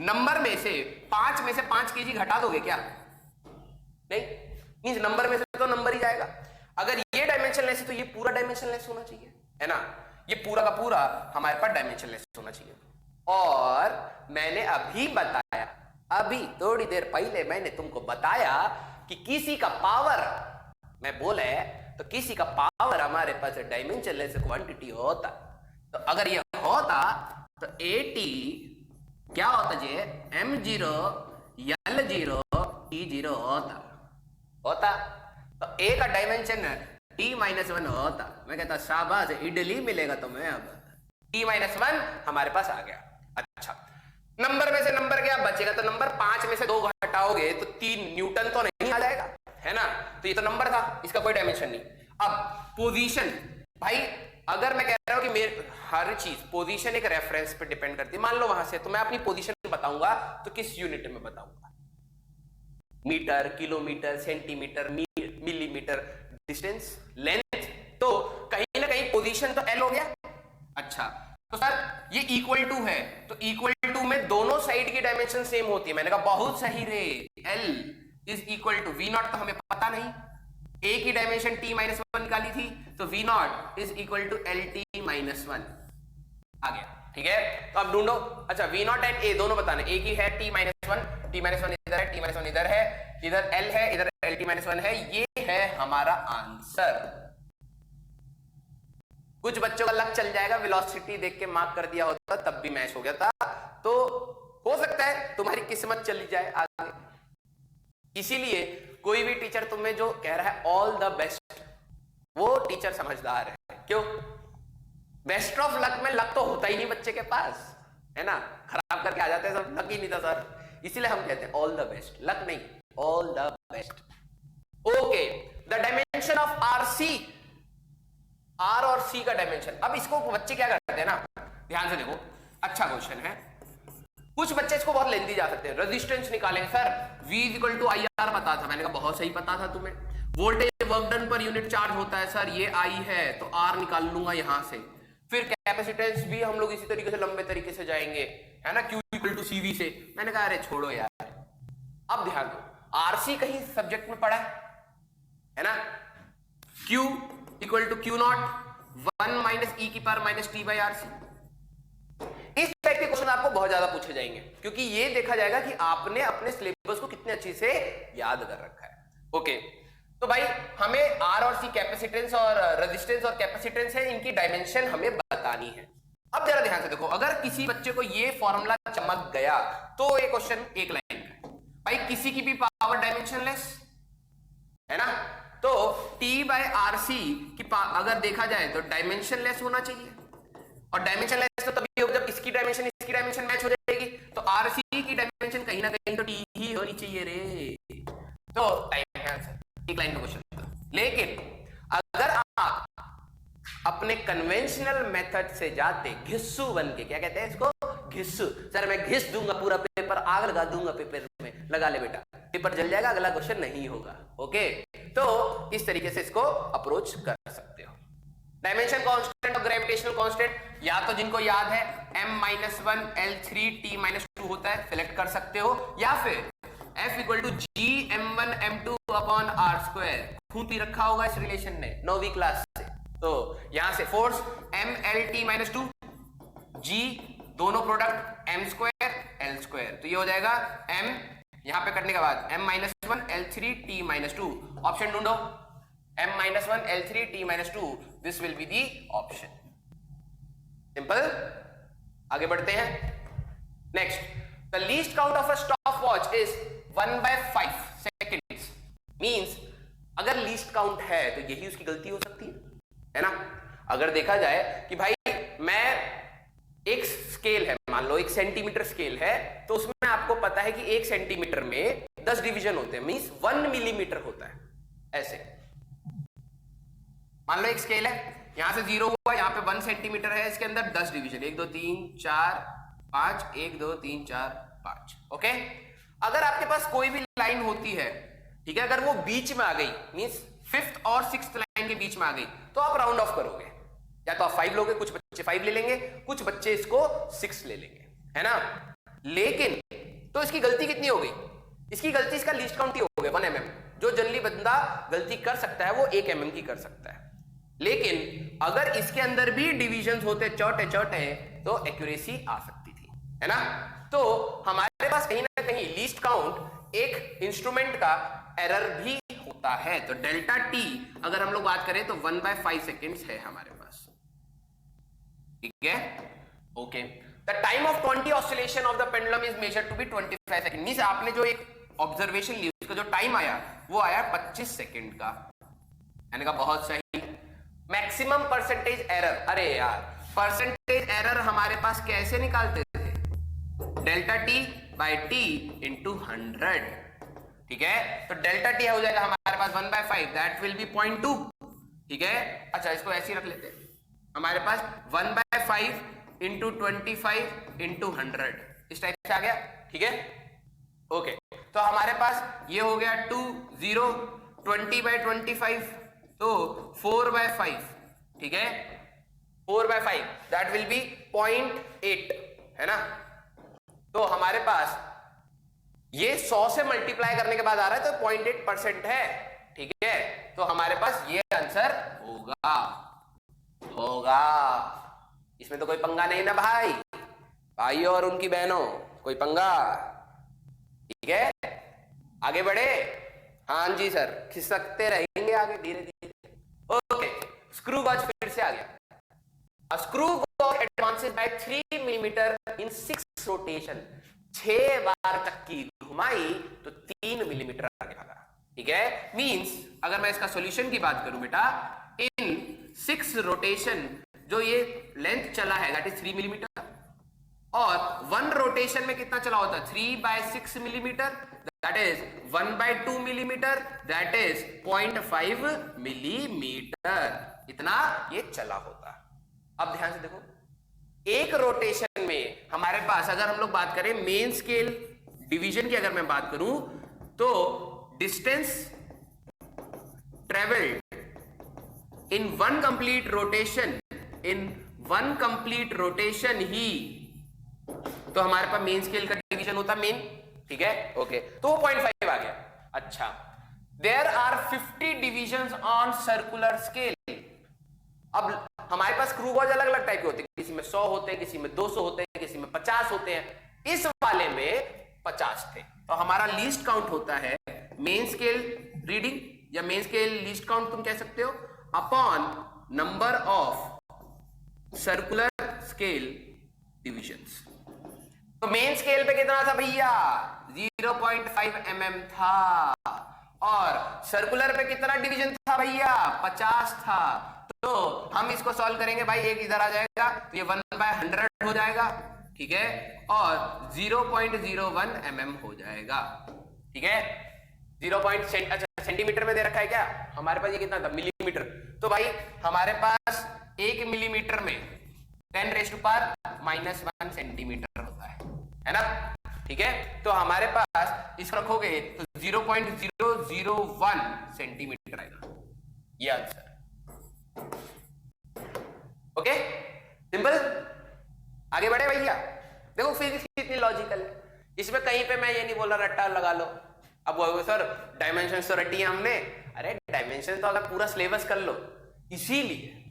नंबर में से 5 केजी घटा दोगे क्या? नहीं, मींस नंबर में से तो नंबर ही जाएगा। अगर ये डायमेंशनलेस है तो ये पूरा डायमेंशनलेस होना चाहिए, है ना, ये पूरा का पूरा हमारे पास डायमेंशनलेस होना चाहिए। और मैंने अभी बताया, अभी थोड़ी देर पहले मैंने तुमको बताया कि किसी का पावर, मैं बोला है तो किसी का पावर हमारे पास डायमेंशनलेस क्वांटिटी होता, तो अगर ये होता तो 80 क्या होता जी, m0 l0 t0 होता तो a का डायमेंशन t-1 होता। मैं कहता शाबाश इडली मिलेगा तुम्हें। अब t-1 हमारे पास आ गया। अच्छा नंबर में से नंबर क्या बचेगा, तो नंबर 5 में से 2 घटाओगे तो 3 न्यूटन तो नहीं आ जाएगा, है ना, तो ये तो नंबर था, इसका कोई डायमेंशन नहीं। अब पोजीशन, भाई अगर मैं कह रहा हूं कि मेरे हर चीज पोजीशन एक रेफरेंस पे डिपेंड करती है, मान लो वहां से तो मैं अपनी पोजीशन बताऊंगा तो किस यूनिट में बताऊंगा, metre, kilometre, centimetre, millimetre, distance, length, तो कहीं ना कहीं पोजीशन तो एल हो गया। अच्छा तो सर ये इक्वल टू है, तो इक्वल टू में दोनों साइड की डायमेंशन सेम होती है। मैंने कहा बहुत सही रे, L is equal to V not, तो हमें पता नहीं, ए की डायमेंशन t-1 निकाली थी, तो v not is equal to lt-1 आ गया। ठीक है, तो अब ढूंढो। अच्छा v नॉट एंड a दोनों बताना, a की है t-1 इधर है, t-1 इधर है, इधर l है, इधर lt-1 है, ये है हमारा आंसर। कुछ बच्चों का लक चल जाएगा, वेलोसिटी देख के मार्क कर दिया होता तब भी मैच हो गया था, तो हो सकता है तुम्हारी किस्मत चली जाए आगे। इसीलिए कोई भी टीचर तुम्हें जो कह रहा है ऑल द बेस्ट, वो टीचर समझदार है। क्यों? बेस्ट ऑफ लक में लक तो होता ही नहीं बच्चे के पास, है ना, खराब करके आ जाते हैं सब, लक ही नहीं था सर, इसीलिए हम कहते हैं ऑल द बेस्ट, लक नहीं, all the best. Okay, the dimension of RC, R और सी का डायमेंशन। अब इसको बच्चे क्या करते हैं ना, ध्यान से देखो, अच्छा क्वेश्चन है, कुछ बच्चे इसको बहुत लेंदी जा सकते हैं। रेजिस्टेंस निकालेंगे sir, V equal to IR पता था, मैंने कहा बहुत सही पता था तुम्हें। Voltage work done per unit charge होता है सर, ये I है तो R निकाल लूंगा यहां से। फिर कैपेसिटेंस भी हम लोग इसी तरीके से लंबे तरीके से जाएंगे, है ना, Q इक्वल टू CV से। मैंने कहा अरे छोड़ो यार, अब ध्यान दो, RC कहीं सब्जेक्ट में पढ़ा है ना, Q equal to Q not 1 minus e की power minus t by RC। इस टाइप के क्वेश्चन आपको बहुत ज्यादा पूछे जाएंगे, क्योंकि ये देखा जाएगा कि आपने अपने सिलेबस को कितने अच्छे से याद कर रखा है। ओके, तो भाई हमें आर और सी कैपेसिटेंस और रेजिस्टेंस और कैपेसिटेंस है, इनकी डायमेंशन हमें बतानी है। अब जरा ध्यान से देखो, अगर किसी बच्चे को ये फॉर्मूला चमक गया तो ये क्वेश्चन एक लाइन का, भाई किसी की भी पावर डायमेंशनलेस है ना, तो T बाय RC की अगर देखा जाए तो डायमेंशनलेस होना चाहिए, और डायमेंशनलेस तो तभी होगा जब इसकी डायमेंशन मैच हो जाएगी, तो RC की डायमेंशन कहीं ना कहीं तो T ही होनी चाहिए रे, तो टाइम है आंसर, एक लाइन का क्वेश्चन। लेकिन अगर आप अपने कन्वेंशनल मेथड से जाते घिस्सू बन के, क्या कहते हैं इसको, घिस्सू, सर मैं घिस दूंगा पूरा पेपर, आग लगा दूंगा पेपर में, लगा ले बेटा, पेपर जल जाएगा, अगला क्वेश्चन नहीं होगा। ओके, तो इस तरीके से इसको अप्रोच कर सकते हो। डायमेंशन कांस्टेंट और ग्रेविटेशनल कांस्टेंट, या तो जिनको याद है m-1 L3 T-2 होता है, सिलेक्ट कर सकते हो, या फिर F equal to G m1 m2 upon r square, खूंटी रखा होगा इस रिलेशन ने 9वीं क्लास से, तो यहां से फोर्स mLT-2 G, दोनों product m square L square, तो ये हो जाएगा m, यहां पे करने के बाद m-1 L3 T-2, ऑप्शन ढूंढो, m-1 L3 T-2, this will be the option. Simple, आगे बढ़ते हैं। Next, the least count of a stop watch is 1/5 seconds, means अगर लीस्ट काउंट है तो यही उसकी गलती हो सकती है ना। अगर देखा जाए कि भाई मैं एक स्केल है, मान लो एक सेंटीमीटर स्केल है, तो उसमें आपको पता है कि 1 सेंटीमीटर में 10 डिवीजन होते हैं, मींस 1 मिलीमीटर होता है। ऐसे मान लो एक स्केल है, यहां से 0 हुआ, यहां पे 1 सेंटीमीटर है, इसके अंदर 10 डिवीजन, 1 2 3 4 5, 1 2 3 4 5। ओके, अगर आपके पास कोई भी लाइन होती है, ठीक है, अगर वो बीच में आ गई, मींस 5th और 6th लाइन के बीच में आ गई, तो आप राउंड ऑफ करोगे, या तो आप 5 लोगे, कुछ बच्चे 5 ले लेंगे, कुछ बच्चे इसको 6 ले लेंगे, है ना। लेकिन तो इसकी गलती कितनी हो गई? इसकी गलती, इसका लीस्ट काउंट ही हो गया 1 mm। जो जनरली बंदा गलती कर सकता है वो 1 mm की कर सकता है, लेकिन अगर इसके अंदर भी डिविजन्स होते छोटे छोटे तो एक्यूरेसी आ सकती थी, है ना। तो हमारे पास कहीं ना कहीं लीस्ट काउंट एक इंस्ट्रूमेंट का एरर भी होता है। तो डेल्टा टी अगर हम लोग बात करें तो 1/5 सेकेंड्स है हमारे पास, ठीक है। Okay, the time of 20 oscillation of the pendulum is measured to be 25 second, means आपने जो एक ऑब्जर्वेशन ली उसका जो टाइम आया वो आया 25 सेकेंड का, मैंने कहा बहुत सही। मैक्सिमम परसेंटेज एरर, अरे यार परसेंटेज एरर हमारे पास कैसे निकालते थे? Delta T by T into 100, ठीक है। तो डेल्टा टी हो जाएगा हमारे पास 1/5, दैट विल बी 0.2, ठीक है। अच्छा, इसको ऐसे ही रख लेते हैं, हमारे पास 1/5 इंटू 25 इंटू 100 इस टाइप से आ गया, ठीक है। ओके, तो हमारे पास ये हो गया 2 0 20/25, तो 4/5, ठीक है, 4/5 दैट विल बी 0.8, है ना। तो हमारे पास ये 100 से मल्टीप्लाई करने के बाद आ रहा है तो 0.8% है, ठीक है। तो हमारे पास ये आंसर होगा, इसमें तो कोई पंगा नहीं ना भाई, भाइयों और उनकी बहनों, कोई पंगा, ठीक है। आगे बढ़े, हाँ जी सर, खिसकते रहेंगे आगे धीरे धीरे। ओके, स्क्रू गॉज फिर से आ गया। A screw gauge advances by 3 millimeter in 6 rotation, 6 बार चक्की घुमाई तो 3 मिलीमीटर आगे भागा, ठीक है। मींस अगर मैं इसका सॉल्यूशन की बात करूं बेटा, इन 6 रोटेशन जो ये लेंथ चला है दैट इज 3 मिलीमीटर, और 1 रोटेशन में कितना चला होता है? 3/6 millimetre, that is 1/2 millimetre, that is 0.5 millimetre, इतना ये चला होता। अब ध्यान से देखो, एक रोटेशन में हमारे पास अगर हम लोग बात करें मेन स्केल डिवीजन की, अगर मैं बात करूं तो distance travelled in 1 complete rotation, in 1 complete rotation ही तो हमारे पास मेन स्केल का डिवीजन होता मेन, ठीक है। ओके, तो वो 0.5 आ गया। अच्छा, there are 50 divisions on circular scale. अब हमारे पास स्क्रू गॉज अलग अलग टाइप के होते हैं, किसी में 100 होते हैं, किसी में 200 होते हैं, किसी में 50 होते हैं, इस वाले में 50 थे। तो हमारा लीस्ट काउंट होता है मेन स्केल रीडिंग, या मेन स्केल लीस्ट काउंट तुम कह सकते हो, upon number of circular scale divisions. तो मेन स्केल पे कितना था भैया? 0.5 mm था, और सर्कुलर पे कितना डिवीजन था भैया? 50 था। तो हम इसको सॉल्व करेंगे भाई, एक इधर आ जाएगा तो ये 1/100 हो जाएगा, ठीक है, और 0.01 mm हो जाएगा, ठीक है। 0. अच्छा, सेंटीमीटर में दे रखा है क्या? हमारे पास ये कितना था? मिलीमीटर। तो भाई हमारे पास 1 मिलीमीटर में 10⁻⁻1 सेंटीमीटर होता है ना, ठीक है। तो हमारे पास इसको रखोगे तो 0.001 सेंटीमीटर आएगा, ये आंसर। Okay, simple. आगे बढ़े भैया। देखो फिजिक्स कितनी लॉजिकल है, इसमें कहीं पे मैं ये नहीं बोल रहा रट्टा लगा लो। अब वो सर डायमेंशन तो रटी है हमने, अरे डायमेंशन तो अगर पूरा सिलेबस कर लो। इसीलिए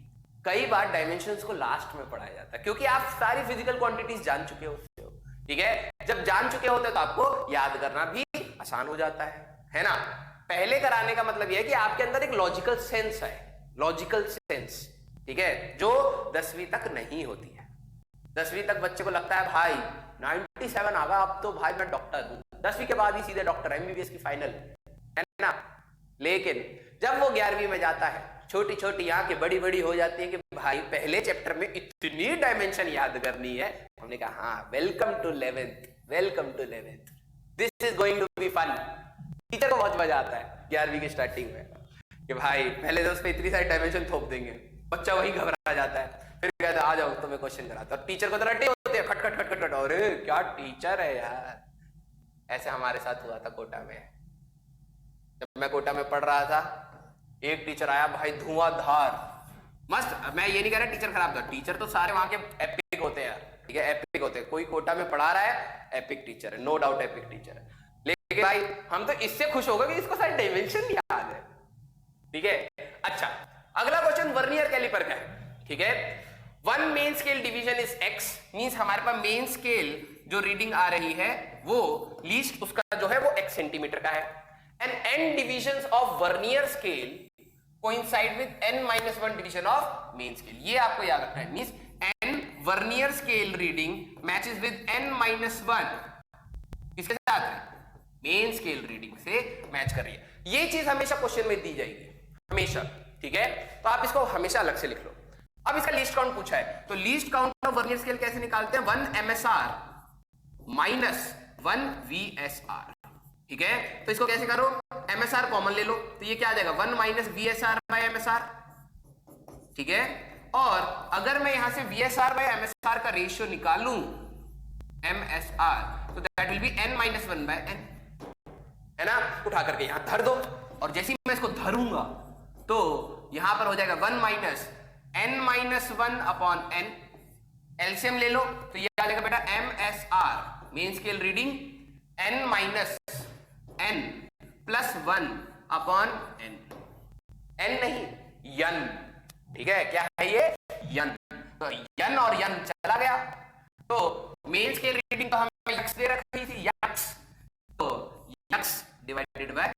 कई बार डायमेंशंस को लास्ट में पढ़ाया जाता है, क्योंकि आप सारी फिजिकल क्वांटिटीज जान चुके होते हो, ठीक है। जब जान चुके होते तो आपको याद करना भी आसान हो जाता है ना। पहले कराने का मतलब यह है कि आपके अंदर एक लॉजिकल सेंस है, लॉजिकल सेंस, ठीक है, जो 10वीं तक नहीं होती है। 10वीं तक बच्चे को लगता है भाई 97 आ गया, अब तो भाई मैं डॉक्टर हूं। 10वीं के बाद ही सीधे डॉक्टर, एमबीबीएस की फाइनल, है ना। लेकिन जब वो 11वीं में जाता है, छोटी छोटी आंखें बड़ी बड़ी हो जाती है कि भाई पहले चैप्टर में इतनी डायमेंशन याद करनी है। हमने कहा हाँ, welcome to 11th, welcome to 11th, this is going to be fun. Teacher को बहुत मजा आता है 11वीं की स्टार्टिंग में कि भाई पहले तो उस पर इतनी सारी डायमेंशन थोप देंगे, बच्चा वही घबरा जाता है, फिर कहता है आ जाओ तो मैं क्वेश्चन कराता हूं। टीचर को तो रटे होते हैं, खट खट खट खट खट, अरे क्या टीचर है यार। ऐसे हमारे साथ हुआ था कोटा में। जब मैं कोटा में पढ़ रहा था, एक टीचर आया भाई धुआंधार मस्त। मैं ये नहीं कह रहा टीचर खराब था, टीचर तो सारे वहां के एपिक होते हैं यार, ठीक है, एपिक होते हैं। कोई कोटा में पढ़ा रहा है, एपिक टीचर है, नो डाउट एपिक टीचर है। लेकिन भाई हम तो इससे खुश हो गए कि इसको सारे डायमेंशन याद है, ठीक है। अच्छा, अगला क्वेश्चन वर्नियर कैलिपर का है, ठीक है। One main scale division is x, means हमारे पास मेन स्केल जो रीडिंग आ रही है वो लीस्ट उसका जो है वो x सेंटीमीटर का है। And n divisions of vernier scale coincide with n-1 division of main scale. ये आपको याद रखना है, means n vernier scale reading matches with n-1 किसके साथ है, मेन स्केल रीडिंग से मैच कर रही है। ये चीज हमेशा क्वेश्चन में दी जाएगी, हमेशा, ठीक है। तो आप इसको हमेशा अलग से लिख लो। अब इसका लीस्ट काउंट पूछा है, तो least count of vernier scale कैसे निकालते हैं, 1 MSR माइनस 1 VSR, ठीक है। तो इसको कैसे करो, MSR कॉमन ले लो, तो ये क्या आ जाएगा 1 माइनस VSR बाय MSR, ठीक है। और अगर मैं यहां से VSR बाय MSR का रेशियो निकालूं MSR, तो that will be n-1 by n, है ना। उठा करके यहां धर दो, और जैसे ही मैं इसको धरूंगा तो यहां पर हो जाएगा 1 minus n-1 upon n, LCM ले लो तो ये आ जाएगा बेटा MSR main scale reading n minus n plus 1 upon n, n नहीं यन, ठीक है। क्या है ये, यन। तो यन और यन चला गया, तो मेन स्केल रीडिंग तो हमें यक्स दे रखी थी, यक्स, तो यक्स डिवाइडेड बाय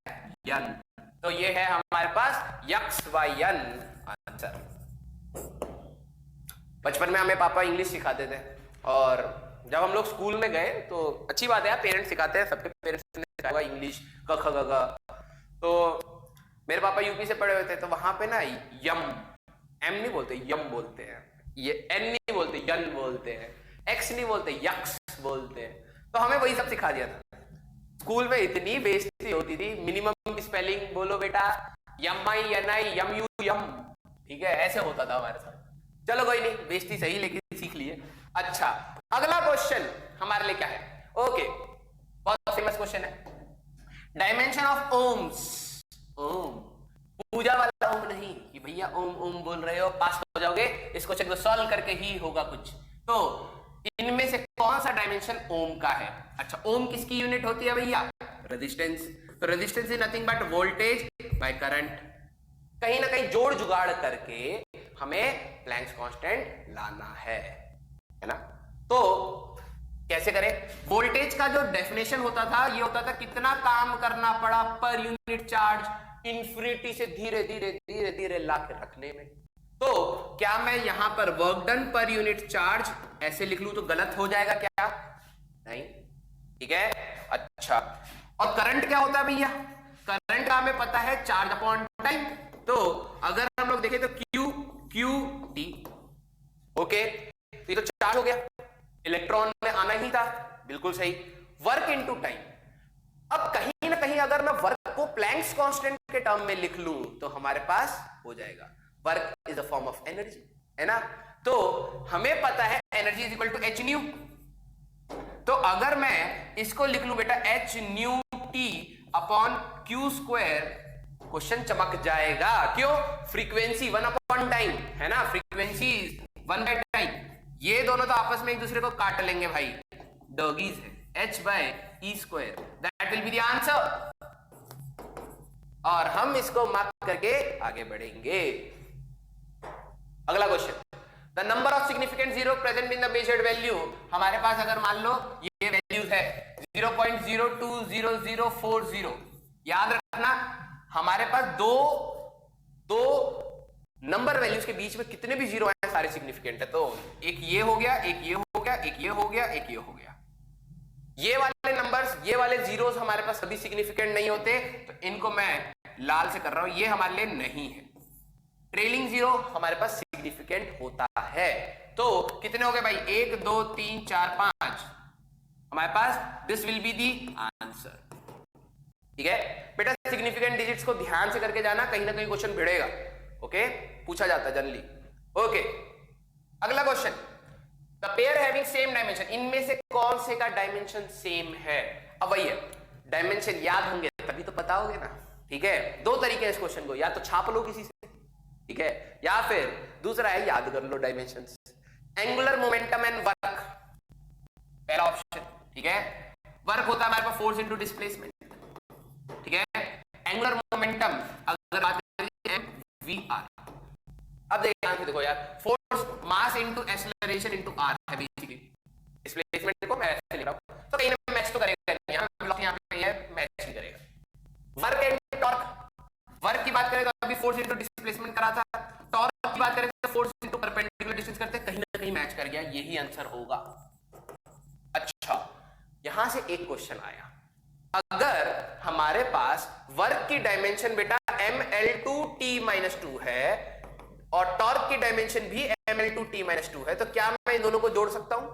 यन, तो ये है हमारे पास यक्स बाय यन आंसर। बचपन में हमें पापा इंग्लिश सिखाते थे, और जब हम लोग स्कूल में गए तो अच्छी बात है यार, पेरेंट्स सिखाते हैं, सबके पेरेंट्स ने सिखाया हुआ इंग्लिश क ख ग घ। तो मेरे पापा यूपी से पढ़े हुए थे, तो वहां पे ना यम, एम नहीं बोलते, यम बोलते हैं, ये एन नहीं बोलते, यन बोलते हैं, एक्स नहीं बोलते, यक्स बोलते हैं। तो हमें वही सब सिखा दिया था। स्कूल में इतनी बेइज्जती होती थी, मिनिमम स्पेलिंग बोलो बेटा, यम I N I M U यम, ठीक है, ऐसे होता था हमारे साथ। चलो कोई नहीं, बेइज्जती सही लेकिन सीख लिए। अच्छा, अगला क्वेश्चन हमारे लिए क्या है, ओके, बहुत फेमस क्वेश्चन है, डायमेंशन ऑफ ओम्स। ओम, पूजा वाला ओम नहीं कि भैया ओम ओम बोल रहे हो पास हो जाओगे, इस क्वेश्चन को सॉल्व करके ही होगा कुछ। तो इनमें से कौन सा डायमेंशन ओम का है। अच्छा, ओम किसकी यूनिट होती है भैया, रेजिस्टेंस। तो resistance is nothing but voltage by current. कहीं ना कहीं जोड़ जुगाड़ करके हमें प्लैंक्स कांस्टेंट लाना है ना। तो कैसे करें, वोल्टेज का जो डेफिनेशन होता था ये होता था कितना काम करना पड़ा पर यूनिट चार्ज इंफिनिटी से धीरे धीरे धीरे धीरे ला के रखने में। तो क्या मैं यहां पर work done per unit charge ऐसे लिख लूं तो गलत हो जाएगा क्या, नहीं, ठीक है। अच्छा, और करंट क्या होता है भैया, करंट का हमें पता है चार्ज अपॉन टाइम। तो अगर हम लोग देखें तो क्यू क्यू टी, ओके, तो ये तो चार्ज हो गया, इलेक्ट्रॉन में आना ही था, बिल्कुल सही। वर्क इनटू टाइम, अब कहीं ना कहीं अगर मैं वर्क को प्लैंक्स कांस्टेंट के टर्म में लिख लूं तो हमारे पास हो जाएगा, work is a form of energy, है ना। तो हमें पता है energy is equal to H nu. तो अगर मैं इसको लिख लूं बेटा H nu T upon Q square, question चमक जाएगा। क्यों, फ्रीक्वेंसी 1 अपॉन टाइम है ना, फ्रीक्वेंसी 1 बाय टाइम, ये दोनों तो आपस में एक दूसरे को काट लेंगे भाई, डॉगीज है, h by E square, that will be the answer. और हम इसको मार्क करके आगे बढ़ेंगे। अगला question, the number of significant zero present in the measured value. हमारे पास अगर मान लो ये वैल्यूज है 0.020040, याद रखना हमारे पास दो नंबर वैल्यूज के बीच में कितने भी जीरो हैं सारे सिग्निफिकेंट है। तो एक ये हो गया, एक ये हो गया, एक ये हो गया, एक ये हो गया, ये वाले नंबर्स ये वाले जीरोस हमारे पास कभी सिग्निफिकेंट नहीं होते, तो इनको मैं लाल से कर रहा हूं, ये हमारे लिए नहीं है। ट्रेलिंग जीरो हमारे पास सिग्निफिकेंट होता है। तो कितने हो गए भाई, 1 2 3 4 5 हमारे पास, this will be the answer. ठीक है बेटा, सिग्निफिकेंट डिजिट्स को ध्यान से करके जाना, कहीं ना कहीं क्वेश्चन भिड़ेगा। ओके, पूछा जाता है जनरली। ओके, अगला question, the pair having same dimension, इनमें से कौन से का डायमेंशन सेम है? अब वही है, डायमेंशन याद होंगे तभी तो बताओगे ना। ठीक है, दो तरीके हैं इस क्वेश्चन को, या तो छाप लो किसी से, ठीक है, या फिर दूसरा है याद कर लो dimensions. Angular momentum and work, पहला ऑप्शन। ठीक है, वर्क होता है हमारे पास फोर्स इनटू डिस्प्लेसमेंट। ठीक है, एंगुलर मोमेंटम अगर बात करें MVR। अब देखो यार, force mass into acceleration into r है बेसिकली। डिस्प्लेसमेंट को मैं ऐसे लिख रहा हूं, तो कहीं ना मैच तो करेगा नहीं, यहां ब्लॉक यहां पे है, मैच नहीं करेगा। वर्क एंड टॉर्क, वर्क की बात करें तो अभी फोर्स इनटू डिस्प्लेसमेंट करा था, टॉर्क की बात करें तो फोर्स इनटू परपेंडिकुलर डिस्टेंस करते, कहीं ना कहीं मैच कर गया, यही आंसर होगा। अच्छा, यहां से एक क्वेश्चन आया, अगर हमारे पास वर्क की डायमेंशन बेटा mL2T-2 है और टॉर्क की डायमेंशन भी mL2T-2 है, तो क्या मैं इन दोनों को जोड़ सकता हूं,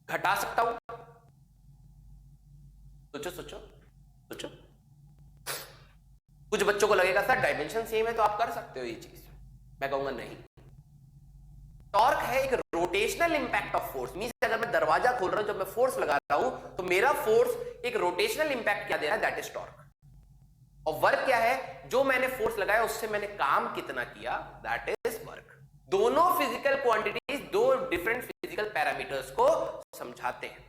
घटा सकता हूं? सोचो सोचो सोचो। कुछ बच्चों को लगेगा सर डायमेंशन सेम है तो आप कर सकते हो ये चीज, मैं कहूंगा नहीं। टॉर्क है एक rotational impact of force, means अगर मैं दरवाजा खोल रहा हूं, जब मैं फोर्स लगा रहा हूं तो मेरा फोर्स एक रोटेशनल इंपैक्ट क्या दे रहा है, दैट इज टॉर्क। और वर्क क्या है, जो मैंने फोर्स लगाया उससे मैंने काम कितना किया, दैट इज वर्क। दोनों फिजिकल क्वांटिटीज दो डिफरेंट फिजिकल पैरामीटर्स को समझाते हैं।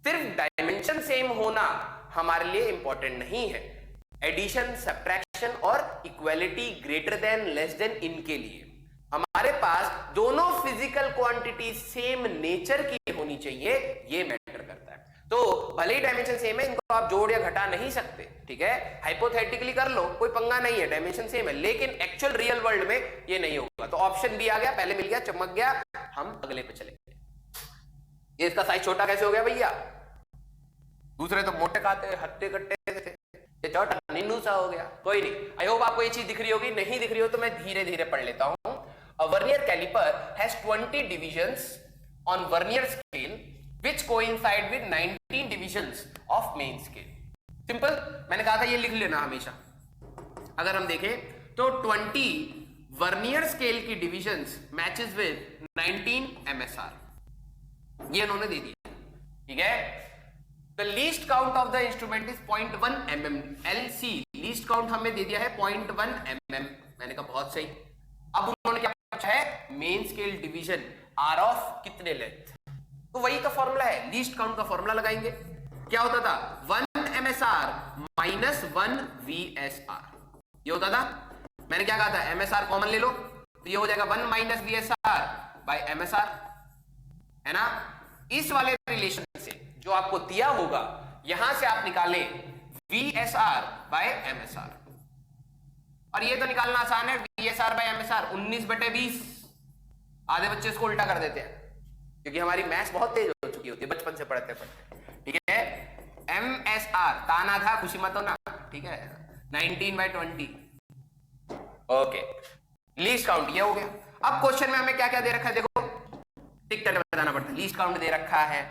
सिर्फ डायमेंशन सेम होना हमारे लिए इंपॉर्टेंट नहीं है, एडिशन, सब्ट्रैक्शन और equality, greater than, less than, इनके लिए हमारे पास दोनों फिजिकल क्वांटिटी सेम नेचर की होनी चाहिए, ये मैटर करता है। तो भले ही डायमेंशन सेम है, इनको आप जोड़ या घटा नहीं सकते, ठीक है, हाइपोथेटिकली कर लो, कोई पंगा नहीं है, डायमेंशन सेम है, लेकिन एक्चुअल रियल वर्ल्ड में ये नहीं होगा। तो ऑप्शन बी आ गया, पहले मिल गया, चमक गया, हम अगले पे चले गए। ये इसका साइज छोटा कैसे हो गया भैया, दूसरे तो मोटे खाते हट्टे कट्टे थे, ये छोटा निन्नू सा हो गया। कोई नहीं, आई होप आपको ये चीज दिख रही होगी, नहीं दिख रही हो तो मैं धीरे धीरे पढ़ लेता हूं। A vernier caliper has 20 divisions on vernier scale which coincide with 19 divisions of main scale. Simple, मैंने कहा था ये लिख लेना हमेशा। अगर हम देखें तो 20 वर्नियर स्केल की डिविजन्स मैचेस विद 19 MSR, ये उन्होंने दे दिया। ठीक है, the least count of the instrument is 0.1 mm, LC least count हमें दे दिया है 0.1 mm, मैंने कहा बहुत सही। अब उन्होंने क्या पूछा है, main scale division are of कितने लेंथ, तो वही का फॉर्मूला है, लीस्ट काउंट का फॉर्मूला लगाएंगे। क्या होता था, 1 MSR माइनस 1 VSR, ये होता था। मैंने क्या कहा था, MSR कॉमन ले लो, तो ये हो जाएगा 1 माइनस VSR बाय MSR, है ना। इस वाले रिलेशन से जो आपको दिया होगा, यहां से आप निकाले VSR बाय MSR, और ये तो निकालना आसान है, VSR बाय MSR 19/20। आधे बच्चे इसको उल्टा कर देते हैं क्योंकि हमारी मैथ्स बहुत तेज हो चुकी होती है बचपन से पढ़ते पढ़ते। ठीक है, MSR ताना था, खुशी मत होना, ठीक है, 19/20। ओके, लीस्ट काउंट ये हो गया। अब क्वेश्चन में हमें क्या क्या दे रखा है, देखो टिक करके बताना पड़ता है। लीस्ट काउंट दे रखा है,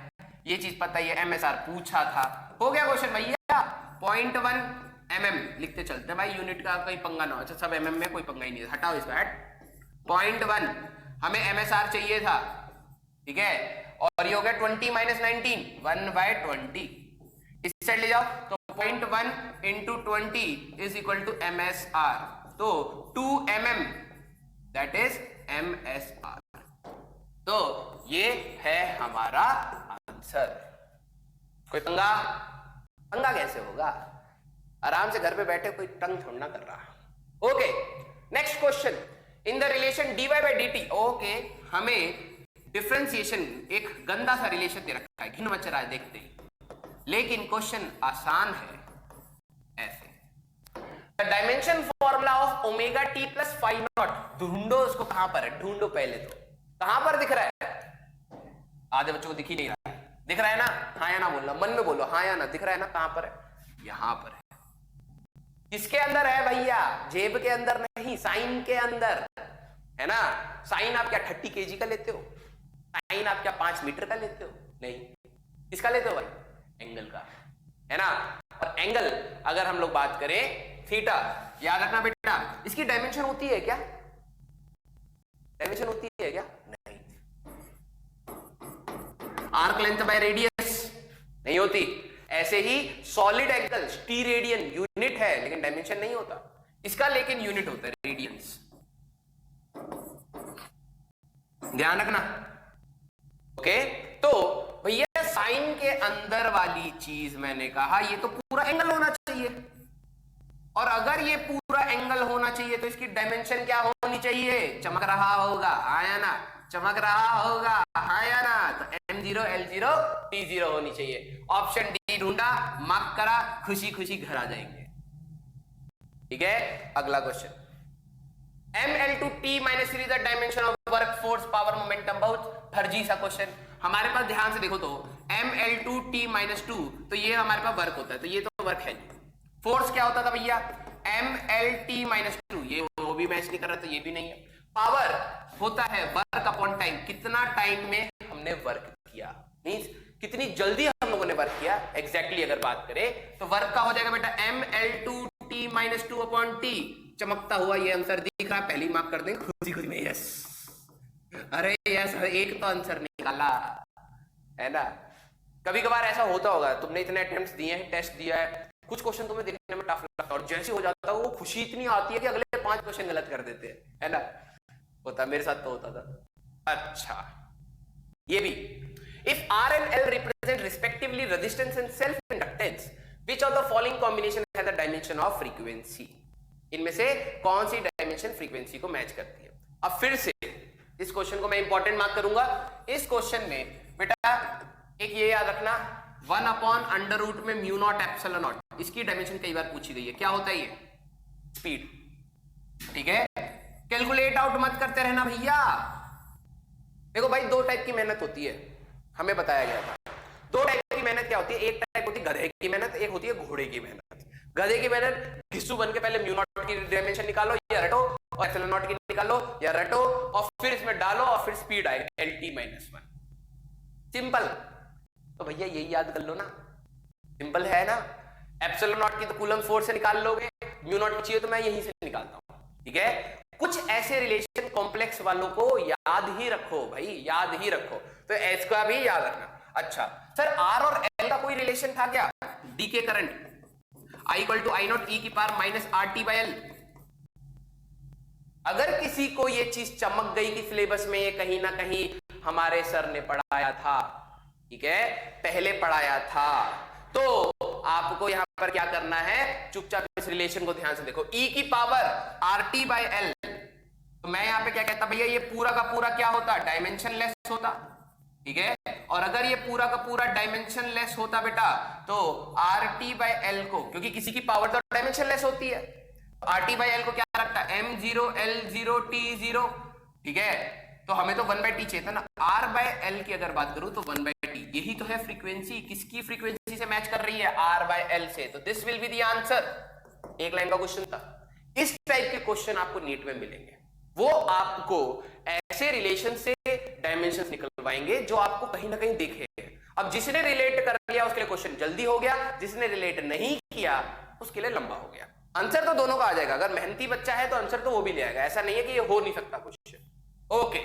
ये चीज पता ही है, MSR पूछा था, हो गया क्वेश्चन भैया। 0.1 mm लिखते चलते भाई, यूनिट का कोई पंगा ना हो। अच्छा, सब mm में कोई पंगा ही नहीं है, हटाओ इसको, हट। 0.1 हमें MSR चाहिए था, ठीक है, और ये हो गया 20 माइनस 19, 1/20। इस साइड ले जाओ तो 0.1 into 20 is equal to MSR, तो 2 mm दैट इज MSR। तो ये है हमारा आंसर। कोई पंगा, पंगा कैसे होगा, आराम से घर पे बैठे, कोई तंग थोड़ा ना कर रहा। Okay, next question, in the relation dy/dt। Okay, हमें डिफरेंशिएशन एक गंदा सा रिलेशन दे रखा है, घिन मच रहा है देखते ही, लेकिन क्वेश्चन आसान है। ऐसे the dimension formula of omega T plus phi not, ढूंढो उसको, कहां पर है, ढूंढो पहले तो, कहां पर दिख रहा है, आधे बच्चों को दिख ही नहीं रहा है। दिख रहा है ना? हाँ या ना बोलना, मन में बोलो हाँ या ना। दिख रहा है ना? कहां पर है? यहां पर है। किसके अंदर है भैया? जेब के अंदर नहीं, साइन के अंदर है ना। साइन आप क्या 30 kg का लेते हो? साइन आप क्या 5 मीटर का लेते हो? नहीं। किसका लेते हो भाई? एंगल का, है ना। और एंगल अगर हम लोग बात करें थीटा, याद रखना बेटा, इसकी डायमेंशन होती है क्या? डायमेंशन होती है क्या? नहीं। आर्क लेंथ बाय रेडियस नहीं होती। ऐसे ही सॉलिड एंगल स्टीरेडियन यूनिट है लेकिन डायमेंशन नहीं होता इसका, लेकिन यूनिट होता है रेडियंस। ध्यान रखना। ओके, तो भैया साइन के अंदर वाली चीज मैंने कहा ये तो पूरा एंगल होना चाहिए, और अगर ये पूरा एंगल होना चाहिए तो इसकी डायमेंशन क्या होनी चाहिए? चमक रहा होगा, आया ना? चमक रहा होगा, आया ना? तो M0 L0 T0 होनी चाहिए। ऑप्शन डी ढूंढा, मार्क करा, खुशी खुशी घर आ जाएंगे। ठीक है, अगला question. ML2T - 3 the dimension of work, force, power, momentum. बहुत फर्जी सा क्वेश्चन। हमारे पास ध्यान से देखो तो ML2T - 2, तो ये हमारे पास वर्क होता है, तो ये तो वर्क है। फोर्स क्या होता था भैया? MLT - 2, ये वो भी मैच नहीं कर रहा, तो ये भी नहीं है। पावर होता है वर्क अपॉन टाइम, कितना टाइम में हमने वर्क किया, मींस कितनी जल्दी हम लोगों ने वर्क किया। एग्जैक्टली अगर बात करें तो वर्क का हो जाएगा बेटा ML2T - 2 अपॉन T। चमकता हुआ ये आंसर दिख रहा है, पहली मार्क कर देंगे खुशी खुशी में, यस। अरे यस, एक तो आंसर निकाला, है ना। कभी कभार ऐसा होता होगा, तुमने इतने अटेम्प्ट्स दिए हैं, टेस्ट दिया है, कुछ क्वेश्चन तुम्हें देखने में टफ लगता है और जैसे हो जाता है वो खुशी इतनी आती है कि अगले 5 क्वेश्चन गलत कर देते हैं, है ना। होता, मेरे साथ तो होता था। अच्छा, ये भी, if R and L represent respectively resistance and self inductance, which of the following combination has the dimension of frequency? इनमें से कौन सी डायमेंशन फ्रीक्वेंसी को मैच करती है? अब फिर से इस क्वेश्चन को मैं इंपॉर्टेंट मार्क करूंगा। इस क्वेश्चन में बेटा एक ये याद रखना, 1/√में μ0 ε0, इसकी डायमेंशन कई बार पूछी गई है। क्या होता है ये? स्पीड। ठीक है, कैलकुलेट आउट मत करते रहना भैया। देखो भाई, दो टाइप की मेहनत होती है, हमें बताया गया था। दो टाइप की मेहनत क्या होती है? एक टाइप होती है गधे की मेहनत, एक होती है घोड़े की मेहनत। गधे की मेहनत, घिस्सू बन के पहले μ0 की डायमेंशन निकालो या रटो, और ε0 की निकालो या रटो, और फिर इसमें डालो और फिर स्पीड आएगी LT - 1। सिंपल। तो भैया यही याद कर लो ना, सिंपल है ना। ε0 की तो कूलम्ब फोर्स से निकाल लोगे, μ0 चाहिए तो मैं यहीं से निकालता हूं। ठीक है, कुछ ऐसे रिलेशन कॉम्प्लेक्स वालों को याद ही रखो भाई, याद ही रखो। तो इसका भी याद रखना। अच्छा सर, R और L का कोई रिलेशन था क्या? डी के current I = I0 e⁻ RT/L। अगर किसी को ये चीज चमक गई कि सिलेबस में ये कहीं ना कहीं हमारे सर ने पढ़ाया था, ठीक है, पहले पढ़ाया था, तो आपको यहां पर क्या करना है? चुपचाप इस रिलेशन को ध्यान से देखो। e⁻RT/L, तो मैं यहां पे क्या कहता भैया, ये पूरा का पूरा क्या होता? डायमेंशन लेस होता। ठीक है, और अगर ये पूरा का पूरा डायमेंशन लेस होता बेटा, तो RT/L को, क्योंकि किसी की पावर तो डायमेंशन लेस होती है, RT/L को क्या रखता है? M0 L0 T0। ठीक है, तो हमें तो 1/T चाहिए था ना। R/L की अगर बात करूं तो 1/T, यही तो है फ्रीक्वेंसी। किसकी फ्रीक्वेंसी से मैच कर रही है? R/L से। तो this will be the answer. एक लाइन का क्वेश्चन था। इस टाइप के क्वेश्चन आपको नीट में मिलेंगे, वो आपको ऐसे रिलेशन से डायमेंशंस निकलवाएंगे जो आपको कहीं ना कहीं दिखे। अब जिसने रिलेट कर लिया उसके लिए क्वेश्चन जल्दी हो गया, जिसने रिलेट नहीं किया उसके लिए लंबा हो गया। आंसर तो दोनों का आ जाएगा, अगर मेहनती बच्चा है तो आंसर तो वो भी ले आएगा, ऐसा नहीं है कि ये हो नहीं सकता क्वेश्चन। ओके,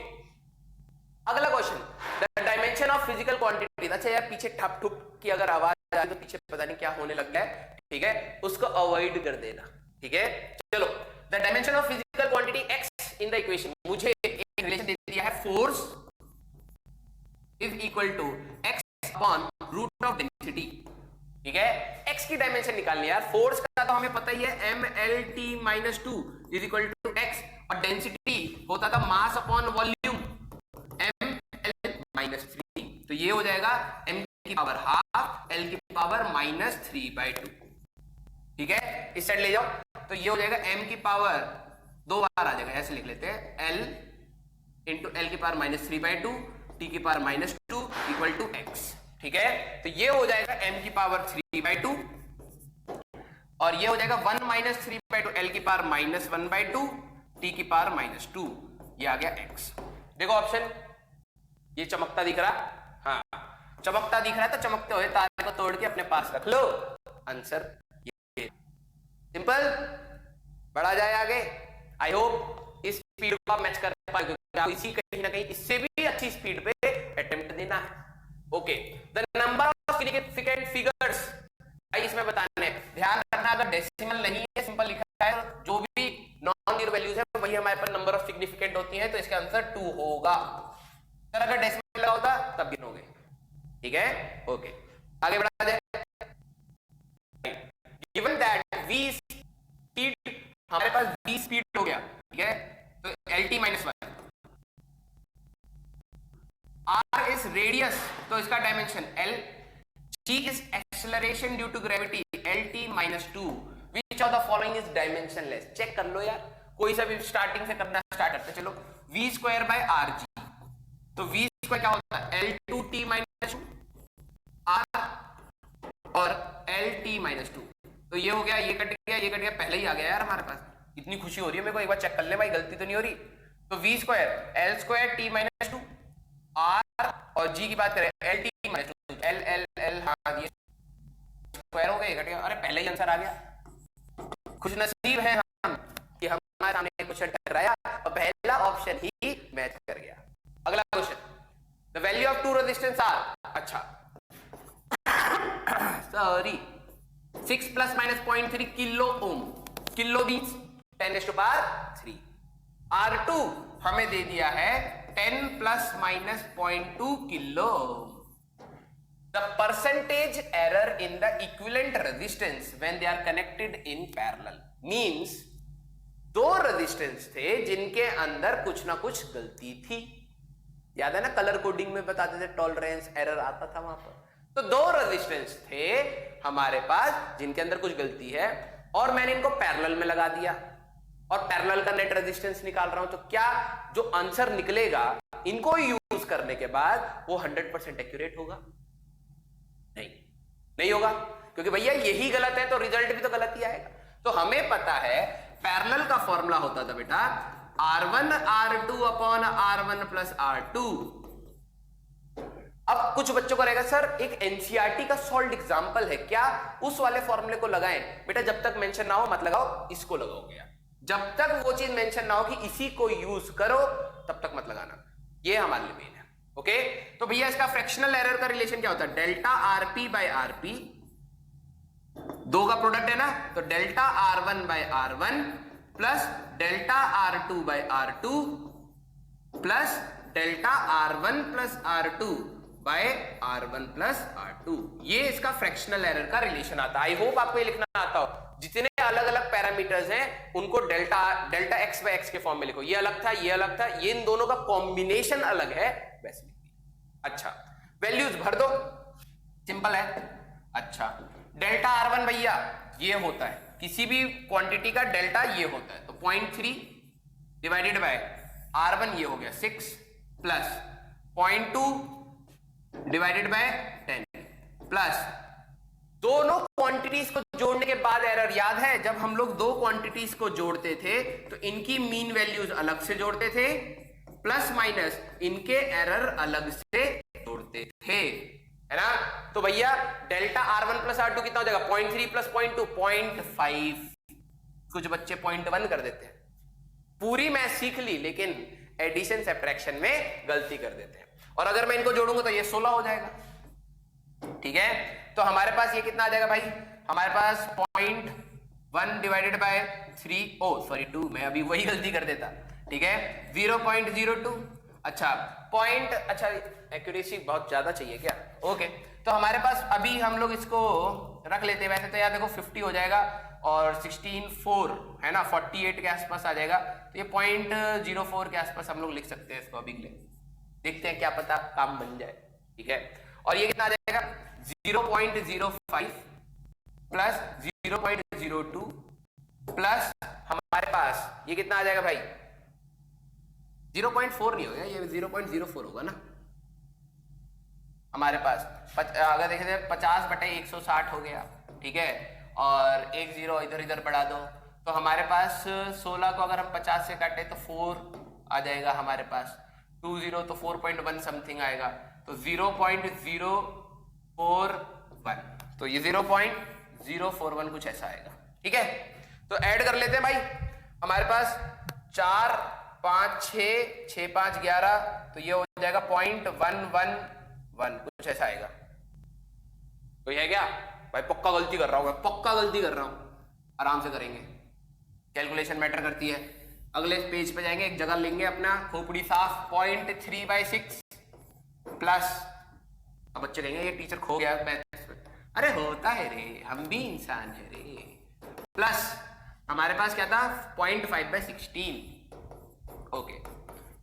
अगला question, the dimension of physical quantity. अच्छा यार, पीछे ठप ठुप की अगर आवाज आ जाए तो पीछे पता नहीं क्या होने लग गया है, ठीक है, उसको अवॉइड कर देना। ठीक है, चलो, the dimension of physical quantity x in the equation. मुझे एक रिलेशन दे दिया है, force is equal to x upon root of density. ठीक है, x की डायमेंशन निकालनी है यार। फोर्स का तो हमें पता ही है, MLT - 2 is equal to x, और डेंसिटी होता था मास अपॉन वॉल्यूम, ML - 3। तो ये हो जाएगा m की पावर हाफ L की पावर -3/2। ठीक है, इस साइड ले जाओ, तो ये हो जाएगा m की पावर, दो बार आ जाएगा, ऐसे लिख लेते हैं, L × L की पावर -3/2 T की पावर -2 इक्वल टू x। ठीक है, तो ये हो जाएगा m की पावर 3/2 और ये हो जाएगा 1 माइनस 3/2 l की पावर माइनस 1/2 t की पावर -2, ये आ गया x। देखो ऑप्शन, ये चमकता दिख रहा, हाँ चमकता दिख रहा है, तो चमकते हुए तारे को तोड़ के अपने पास रख लो, आंसर ये। सिंपल, बढ़ा जाए आगे। आई होप इस स्पीड को आप मैच कर पाएंगे, आपको इसी कहीं ना कहीं इससे भी अच्छी स्पीड पे अटेम्प्ट देना है। Okay, the number of significant figures, भाई इसमें बताने ध्यान रखना, अगर डेसिमल नहीं है, सिंपल लिखा है, जो भी नॉन जीरो वैल्यूज है वही हमारे पास नंबर ऑफ सिग्निफिकेंट होती है, तो इसका आंसर 2 होगा। अगर डेसिमल लगा होता तब गिनोगे, ठीक है। ओके, आगे बढ़ा जाए। गिवन दैट v स्पीड, हमारे पास v स्पीड हो गया, ठीक है, तो lt -1, r इज रेडियस, तो इसका dimension l, g is acceleration due to gravity, lt -2, which of the following is dimensionless. Check कर लो यार, कोई सा भी स्टार्टिंग से करना स्टार्ट करते चलो। v²/rg, तो v² क्या होता है, l2t -2 r और lt -2, तो ये हो गया, ये कट गया, ये कट गया, पहले ही आ गया यार हमारे पास। इतनी खुशी हो रही है मेरे को, एक बार चेक कर ले भाई, गलती तो नहीं हो रही। तो v² l² t -2 r और g की बात करें lt -2 l l l, हाँ ये स्क्वायर हो गया, ये कट गया, अरे पहले ही आंसर आ गया। खुश नसीब है हम कि हमारे सामने क्वेश्चन टकराया और पहला ऑप्शन ही मैच कर गया। अगला question, the value of two resistance are, अच्छा sorry 6 + -0.3 kilo ohm, kilo means 10⁻3, R2 हमें दे दिया है 10 ± -0.2 kilo. The percentage error in the equivalent resistance when they are connected in parallel, means दो रेजिस्टेंस थे जिनके अंदर कुछ ना कुछ गलती थी, याद है ना, कलर कोडिंग में बताते थे, टॉलरेंस एरर आता था वहां पर। तो दो रेजिस्टेंस थे हमारे पास जिनके अंदर कुछ गलती है, और मैंने इनको पैरेलल में लगा दिया और पैरेलल का नेट रेजिस्टेंस निकाल रहा हूं, तो क्या जो आंसर निकलेगा इनको यूज करने के बाद वो 100% एक्यूरेट होगा? नहीं, नहीं होगा, क्योंकि भैया यही गलत है तो रिजल्ट भी तो गलत ही आएगा। तो हमें पता है पैरेलल का फॉर्मूला होता था बेटा R1 R2 upon R1 + R2। अब कुछ बच्चों को रहेगा सर एक एनसीईआरटी का सॉल्व्ड एग्जांपल है क्या, उस वाले फॉर्मूले को लगाएं। बेटा जब तक मेंशन ना हो मत लगाओ, इसको लगाओगे, जब तक वो चीज मेंशन ना हो कि इसी को यूज करो तब तक मत लगाना, ये हमारे लिए मेन है। ओके, तो भैया इसका फ्रैक्शनल एरर का रिलेशन क्या होता है, डेल्टा RP/RP, दो का प्रोडक्ट है ना, तो delta R1/R1 plus delta R2/R2 plus delta R1 + R2 R1 + R2, ये इसका फ्रैक्शनल एरर का रिलेशन आता है। आई होप आपको ये लिखना आता हो, जितने अलग अलग पैरामीटर्स हैं उनको डेल्टा x/x के फॉर्म में लिखो, ये अलग था, ये अलग था, ये इन दोनों का कॉम्बिनेशन अलग है, वैसे लिखिए। अच्छा, वैल्यूज भर दो, सिंपल है। अच्छा, डेल्टा R1 भैया ये होता है, किसी भी क्वांटिटी का डेल्टा ये होता है, तो 0.3 डिवाइडेड बाय R1 ये हो गया 6 प्लस 0.2 डिवाइडेड बाय 10 प्लस दोनों क्वांटिटीज को जोड़ने के बाद एरर, याद है जब हम लोग दो क्वांटिटीज को जोड़ते थे तो इनकी मीन वैल्यूज अलग से जोड़ते थे, प्लस माइनस इनके एरर अलग से जोड़ते थे, है ना। तो भैया डेल्टा R1 + R2 कितना हो जाएगा, 0.3 + 0.2 0.5, कुछ बच्चे 0.1 कर देते हैं। पूरी मैथ सीख ली लेकिन एडिशन सब्ट्रैक्शन में गलती कर देते हैं, और अगर मैं इनको जोड़ूंगा तो ये 16 हो जाएगा, ठीक है। तो हमारे पास ये कितना आ जाएगा भाई, हमारे पास 0.1 डिवाइडेड बाय 3, ओ सॉरी 2, मैं अभी वही गलती कर देता, ठीक है, 0.02। अच्छा पॉइंट, अच्छा एक्यूरेसी बहुत ज्यादा चाहिए क्या, ओके। तो हमारे पास अभी हम लोग इसको रख लेते हैं, वैसे तो यार देखो 50 हो जाएगा और 16 4 है ना, 48 के आसपास आ जाएगा, तो ये 0.04 के आसपास हम लोग लिख सकते हैं इसको अभी के लिए, देखते हैं क्या पता काम बन जाए, ठीक है। और ये कितना आ जाएगा 0.05 प्लस 0.02 प्लस हमारे पास ये कितना आ जाएगा भाई 0.4 नहीं होगा, ये 0.04 होगा ना, हमारे पास अगर देखें तो 50/160 हो गया, ठीक है, और एक जीरो इधर इधर बढ़ा दो तो हमारे पास 16 को अगर हम 50 से काटे तो 4 आ जाएगा हमारे पास, 20 तो 4.1 समथिंग आएगा, तो 0.041, तो ये 0.041 कुछ ऐसा आएगा, ठीक है। तो ऐड कर लेते हैं भाई, हमारे पास 4 5 6 6 5 11, तो ये हो जाएगा 0.111 कुछ ऐसा आएगा। तो ये है क्या भाई, पक्का गलती कर रहा हूं मैं, पक्का गलती कर रहा हूं, आराम से करेंगे, कैलकुलेशन मैटर करती है। अगले पेज पे जाएंगे, एक जगह लेंगे अपना खोपड़ी साफ, 0.3/6 प्लस, अब बच्चे कहेंगे ये टीचर खो गया मैथ्स में, अरे होता है रे, हम भी इंसान है रे, प्लस हमारे पास क्या था 0.5/16, ओके,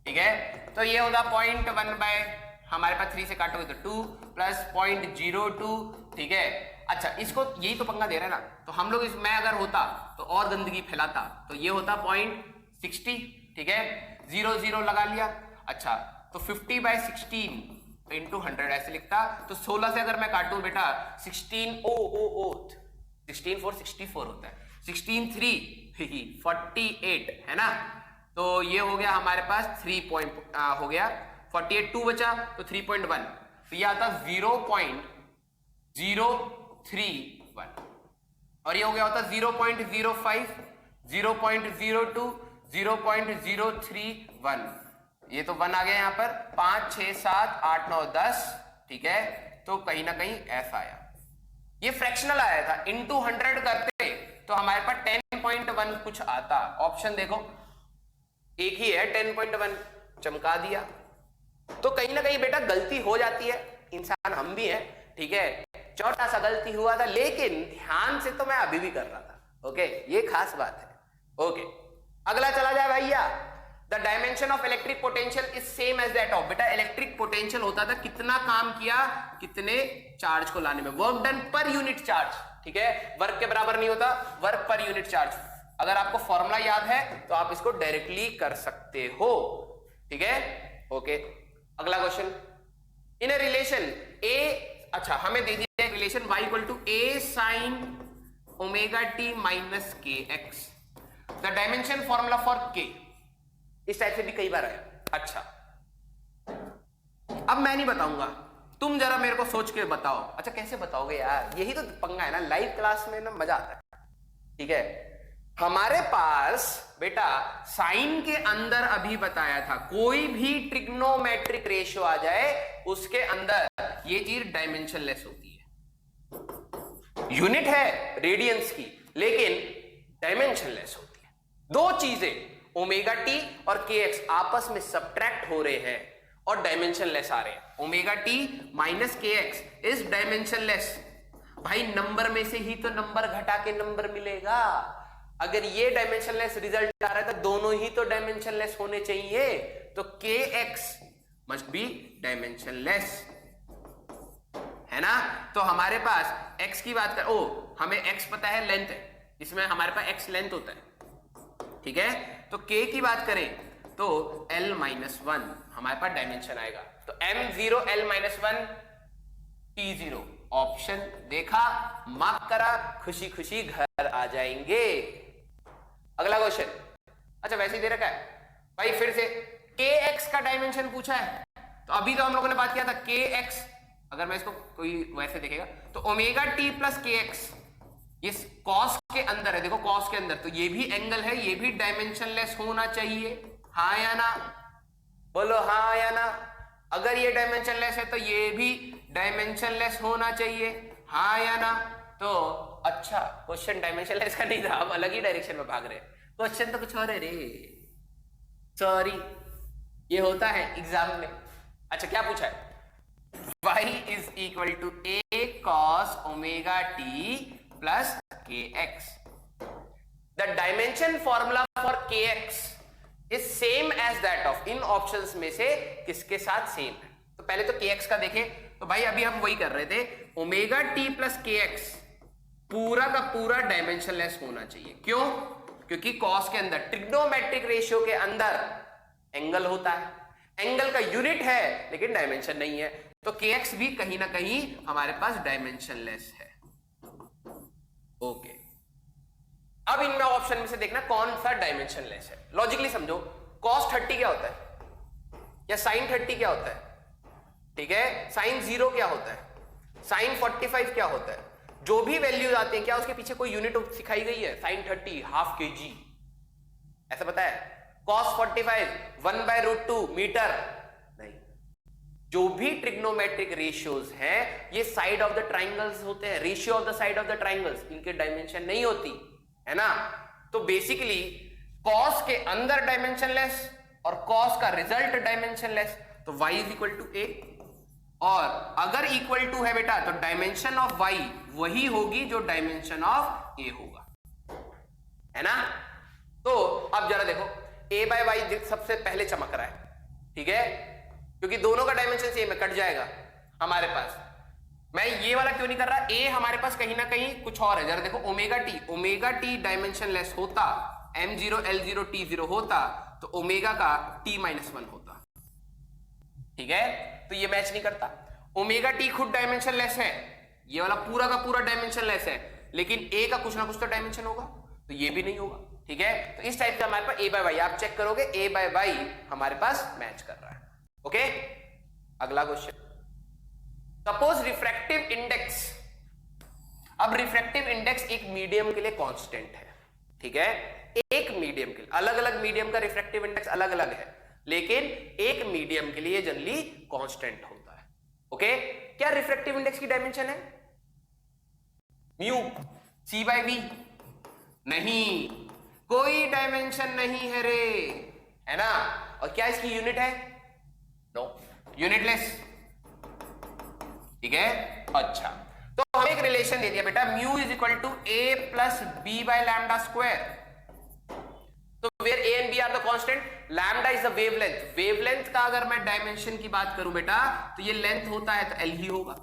ठीक है। तो ये होगा 0.1 हमारे पास 3 से काटोगे तो 2 प्लस 0.02, ठीक है। अच्छा, इसको यही तो पंगा दे रहा है ना, तो हम लोग इस मैं अगर होता तो और गंदगी फैलाता, तो ये होता 0.60, ठीक है, 0 0 लगा लिया। अच्छा, तो 50/16 इंटू 100 ऐसे लिखता, तो 16 से अगर मैं काटूं बेटा 16 16 4 64 होता है, 16 3 48 है ना, तो ये हो गया हमारे पास 3 हो गया 48, 2 बचा तो 3.1, तो ये आता 0.031, और ये हो गया होता 0.05, 0.02, 0.031, ये तो 1 आ गया यहाँ पर, 5 6 7 8 9 10, ठीक है। तो कहीं ना कहीं ऐसा आया, ये फ्रैक्शनल आया था, इनटू 100 करते तो हमारे पास 10.1 कुछ आता। ऑप्शन देखो एक ही है, 10.1 चमका दिया। तो कहीं ना कहीं बेटा गलती हो जाती है, इंसान हम भी हैं, ठीक है, छोटा सा गलती हुआ था, लेकिन ध्यान से तो मैं अभी भी कर रहा था, ओके, ये खास बात है, ओके। अगला चला जाए भैया, the dimension of electric potential is same as that of, बेटा इलेक्ट्रिक पोटेंशियल होता था कितना काम किया कितने चार्ज को लाने में, work done per unit charge, ठीक है, वर्क के बराबर नहीं होता, वर्क पर यूनिट चार्ज। अगर आपको फॉर्मूला याद है तो आप इसको डायरेक्टली कर सकते हो, ठीक है, ओके। अगला क्वेश्चन, इन ए रिलेशन ए, अच्छा हमें दे दिया relation y equal to a sin omega t minus k x, the dimension formula for k, इस टाइप से भी कई बार आया। अच्छा, अब मैं नहीं बताऊंगा, तुम जरा मेरे को सोच के बताओ। अच्छा कैसे बताओगे यार, यही तो पंगा है ना, लाइव क्लास में ना मजा आता है, ठीक है। हमारे पास बेटा साइन के अंदर अभी बताया था, कोई भी ट्रिग्नोमेट्रिक रेशियो आ जाए उसके अंदर ये चीज डायमेंशनलेस होती है, यूनिट है रेडियंस की लेकिन डायमेंशनलेस होती है। दो चीजें ओमेगा टी और के एक्स आपस में सब्ट्रैक्ट हो रहे हैं और डायमेंशनलेस आ रहे हैं, omega T minus k x is dimensionless. भाई नंबर में से ही तो नंबर घटा के नंबर मिलेगा, अगर ये डायमेंशनलेस रिजल्ट आ रहा है तो दोनों ही तो डायमेंशनलेस होने चाहिए, तो के एक्स मस्ट बी डायमेंशनलेस, है ना। तो हमारे पास x की बात कर, हमें x पता है लेंथ है, इसमें हमारे पास x लेंथ होता है, ठीक है। तो k की बात करें तो l-1 हमारे पास डायमेंशन आएगा, तो m0 l-1 t0, ऑप्शन देखा, मार्क करा, खुशी खुशी घर आ जाएंगे। अगला क्वेश्चन, अच्छा वैसे ही दे रखा है भाई, फिर से kx का डायमेंशन पूछा है, तो अभी तो हम लोगों ने बात किया था kx, अगर मैं इसको कोई वैसे देखेगा तो ओमेगा टी प्लस के एक्स, ये कॉस के अंदर है, देखो कॉस के अंदर, तो ये भी एंगल है, ये भी डायमेंशनलेस होना चाहिए, हाँ या ना, बोलो हाँ या ना। अगर ये डायमेंशनलेस है तो ये भी डायमेंशनलेस होना चाहिए, हाँ या ना। तो अच्छा क्वेश्चन डायमेंशनलेस का नहीं था, हम अलग ही डायरेक्शन में भाग रहे हैं, क्वेश्चन तो कुछ और है रे, सॉरी, ये होता है एग्जाम में। अच्छा क्या पूछा है, y is equal to a cos omega t plus kx. The dimension formula for kx is same as that of, in options में से किसके साथ सेम है। तो पहले तो kx का देखें, तो भाई अभी हम वही कर रहे थे, ओमेगा t प्लस kx पूरा का पूरा डायमेंशनलेस होना चाहिए, क्यों, क्योंकि cos के अंदर ट्रिग्नोमेट्रिक रेशियो के अंदर एंगल होता है, एंगल का यूनिट है लेकिन डायमेंशन नहीं है, तो kx भी कहीं ना कहीं हमारे पास डायमेंशनलेस है। ओके, अब इनमें ऑप्शन में से देखना कौन सा डायमेंशनलेस है। लॉजिकली समझो, cos 30 क्या होता है या sin 30 क्या होता है, ठीक है, sin 0 क्या होता है, sin 45 क्या होता है, जो भी वैल्यूज आते हैं क्या उसके पीछे कोई यूनिट सिखाई गई है? sin 30 हाफ kg, ऐसा पता है? cos 45 1/√2 मीटर, नहीं। जो भी ट्रिग्नोमेट्रिक रेशियोज हैं ये साइड ऑफ द ट्राइंगल्स होते हैं, ratio of the side of the triangles, इनके डायमेंशन नहीं होती है ना। तो बेसिकली cos के अंदर डायमेंशनलेस और cos का रिजल्ट डायमेंशनलेस, तो y is equal to a, और अगर इक्वल टू है बेटा तो डायमेंशन ऑफ y वही होगी जो डायमेंशन ऑफ a होगा, है ना। तो अब जरा देखो a बाय वाई सबसे पहले चमक रहा है, ठीक है, क्योंकि दोनों का डायमेंशन सेम है, कट जाएगा हमारे पास। मैं ये वाला क्यों नहीं कर रहा, a हमारे पास कहीं ना कहीं कुछ और है। जरा देखो ओमेगा टी डायमेंशनलेस होता, m0 l0 t0 होता, तो ओमेगा का t-1 होता, ठीक है। तो ये मैच नहीं करता। ओमेगा टी खुद डायमेंशनलेस है, ये वाला पूरा का पूरा डायमेंशनलेस है, लेकिन a का कुछ ना कुछ तो डायमेंशन होगा, तो ये भी नहीं होगा, ठीक है। तो इस टाइप का हमारे पास a बाय वाई, आप चेक करोगे a बाय वाई हमारे पास मैच कर रहा है। ओके, अगला क्वेश्चन, सपोज रिफ्रैक्टिव इंडेक्स। अब रिफ्रैक्टिव इंडेक्स एक मीडियम के लिए कांस्टेंट है, ठीक है, एक मीडियम के लिए, अलग अलग मीडियम का रिफ्रैक्टिव इंडेक्स अलग अलग है, लेकिन एक मीडियम के लिए जनरली कांस्टेंट होता है। ओके, क्या रिफ्रैक्टिव इंडेक्स की डायमेंशन है म्यू c/v? नहीं, कोई डायमेंशन नहीं है रे, है ना। और क्या इसकी यूनिट है? नो, यूनिटलेस, ठीक है। अच्छा, तो हमें एक रिलेशन दे दिया बेटा, mu is equal to a plus b by lambda square. तो where a and b are the constant, lambda is the wavelength. Wavelength का अगर मैं डायमेंशन की बात करूं बेटा, तो ये लेंथ होता है तो l ही होगा।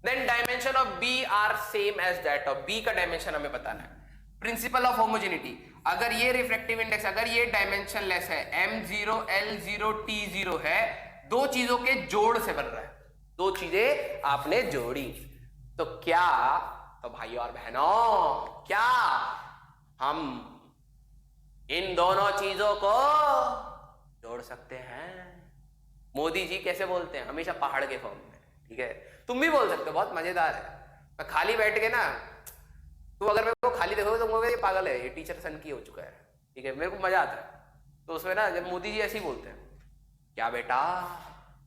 Then dimension of b are same as that of b, का डायमेंशन हमें बताना है। प्रिंसिपल ऑफ होमोजेनिटी, अगर ये रिफ्रैक्टिव इंडेक्स, अगर ये डायमेंशनलेस है, m0 l0 t0 है, दो चीजों के जोड़ से बन रहा है, दो चीजें आपने जोड़ी, तो क्या, तो भाइयों और बहनों, क्या हम इन दोनों चीजों को जोड़ सकते हैं? मोदी जी कैसे बोलते हैं? हमेशा पहाड़ के फॉर्म में, ठीक है। तुम भी बोल सकते हो, बहुत मजेदार है। मैं खाली बैठ के ना, तू अगर मेरे को खाली देखोगे तो मुझे ये पागल है, ये टीचर सन की हो चुका है, ठीक है, मेरे को मजा आता है। तो उसमें ना जब मोदी जी ऐसे ही बोलते हैं, क्या बेटा,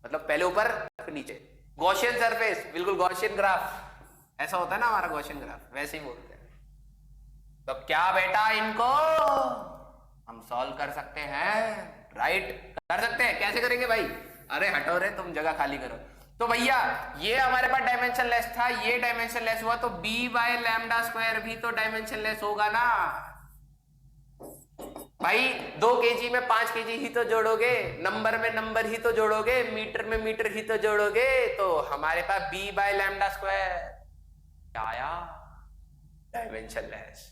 मतलब पहले ऊपर फिर नीचे, गॉसियन सरफेस, बिल्कुल गॉसियन ग्राफ, ऐसा होता है ना हमारा गॉसियन ग्राफ, वैसे ही बोलते हैं। तो क्या बेटा, इनको हम सॉल्व कर सकते हैं, राइट, कर सकते हैं। कैसे करेंगे भाई? अरे हटो रे, तुम जगह खाली करो। तो भैया ये हमारे पास डायमेंशनलेस था, ये डायमेंशनलेस हुआ, तो b बाय लैम्डा स्क्वायर भी तो डायमेंशनलेस होगा ना भाई। 2 kg में 5 kg ही तो जोड़ोगे, नंबर में नंबर ही तो जोड़ोगे, मीटर में मीटर ही तो जोड़ोगे, तो हमारे पास b बाय लैम्डा स्क्वायर क्या आया? Dimensionless,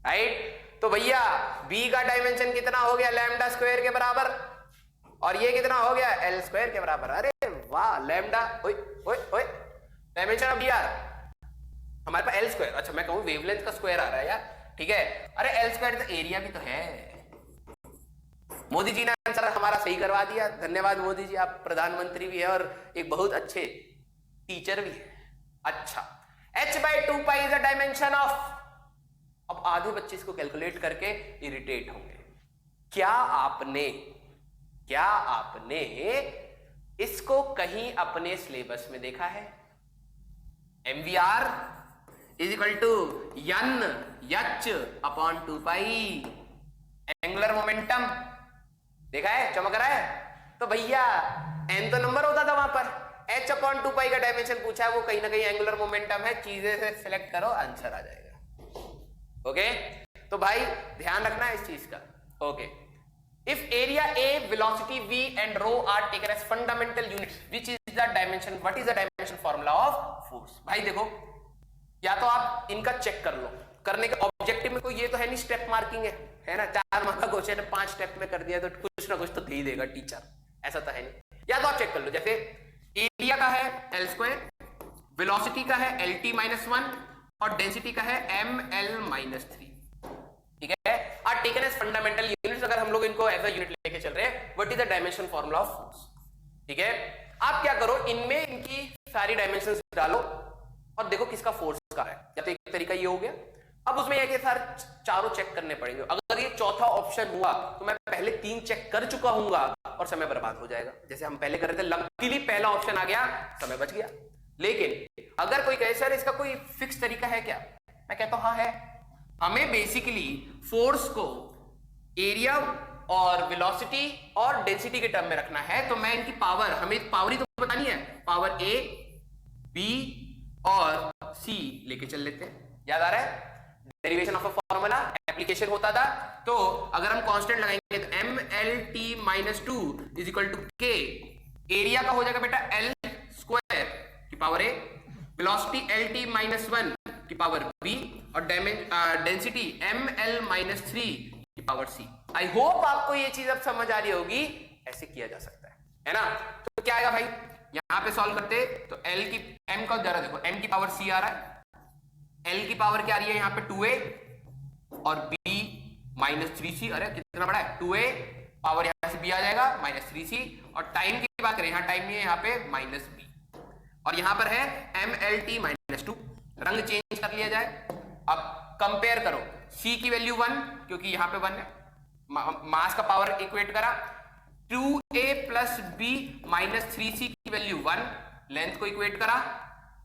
right. तो भैया b का डायमेंशन कितना हो गया? लैम्डा स्क्वायर के बराबर, और ये कितना हो गया? l स्क्वायर के बराबर। अरे वाह, लैम्डा, ओए ओए ओए, डायमेंशन ऑफ यार हमारे पास l स्क्वायर, अच्छा मैं कहूं वेवलेंथ का स्क्वायर आ रहा है यार, ठीक है। अरे l स्क्वायर तो एरिया भी तो है। मोदी जी ने आंसर हमारा सही करवा दिया, धन्यवाद मोदी जी, आप प्रधानमंत्री भी है और एक बहुत अच्छे टीचर भी है। अच्छा, h/2π is the dimension of, अब आधे बच्चे इसको कैलकुलेट करके इरिटेट होंगे। क्या आपने इसको कहीं अपने सिलेबस में देखा है? mvr is equal to n h upon 2π, angular momentum देखा है, चमक रहा है। तो भैया n तो नंबर होता था वहां पर, h अपॉन 2π का डायमेंशन पूछा है, वो कहीं ना कहीं एंगुलर मोमेंटम है, चीजें से सिलेक्ट करो, आंसर आ जाएगा। ओके, तो भाई ध्यान रखना इस चीज का। Okay, if area A, velocity v and rho are taken as fundamental units, which is the dimension, what is the dimension formula of force? भाई देखो, या तो आप इनका चेक कर लो, करने के ऑब्जेक्टिव में कोई ये तो है नहीं स्टेप मार्किंग है ना, 4 मार्क का क्वेश्चन है, 5 स्टेप में कर दिया तो कुछ ना कुछ तो दे ही देगा टीचर, ऐसा तो है नहीं। या तो आप चेक कर लो, जैसे एरिया एरिया का है एल स्क्वायर, वेलोसिटी का है एल टी माइनस वन और डेंसिटी का है एम एल माइनस थ्री। ठीक है, are taken as fundamental units. अगर हम लोग इनको एज अ यूनिट लेके चल रहे हैं, what is the dimension formula of force. ठीक है, आप क्या करो, इनमें इनकी सारी डायमेंशंस डालो और देखो किसका फोर्स का है। या तो एक तरीका ये हो गया, अब उसमें यह कि सर चारों चेक करने पड़ेंगे। अगर ये चौथा ऑप्शन हुआ तो मैं पहले 3 चेक कर चुका हूंगा और समय बर्बाद हो जाएगा, जैसे हम पहले कर रहे थे। लकीली पहला ऑप्शन आ गया, समय बच गया। लेकिन अगर कोई कहे सर इसका कोई फिक्स तरीका है क्या, मैं कहता हूं हाँ है। हमें बेसिकली फोर्स को एरिया और वेलोसिटी और डेंसिटी के टर्म में रखना है। तो मैं इनकी पावर, हमें पावर ही तो बतानी है, पावर ए, बी और सी लेके चल लेते हैं। याद आ रहा है derivation of a formula, application होता था। तो अगर हम कांस्टेंट लगाएंगे तो M L T minus two is equal to K, area का हो जाएगा बेटा एल स्क्वायर की power A, velocity L T minus one की पावर बी और density M L minus three की पावर सी। आई होप आपको ये चीज अब समझ आ रही होगी, ऐसे किया जा सकता है ना। तो क्या आएगा भाई, यहां पे सॉल्व करते तो एल की एम का जरा देखो, एम की पावर सी आ रहा है, एल की पावर क्या आ रही है यहाँ पे 2a और b माइनस 3c। अरे कितना बड़ा है, 2a पावर यहां से b आ जाएगा माइनस 3c। और टाइम की बात करें, यहाँ टाइम नहीं है, यहाँ पे माइनस b और यहाँ पर है M L T minus two. रंग चेंज कर लिया जाए, अब कंपेयर करो, c की वैल्यू 1 क्योंकि यहाँ पे 1 है, मास का पावर इक्वेट करा, 2a plus b minus 3c की वैल्यू 1, लेंथ को इक्वेट करा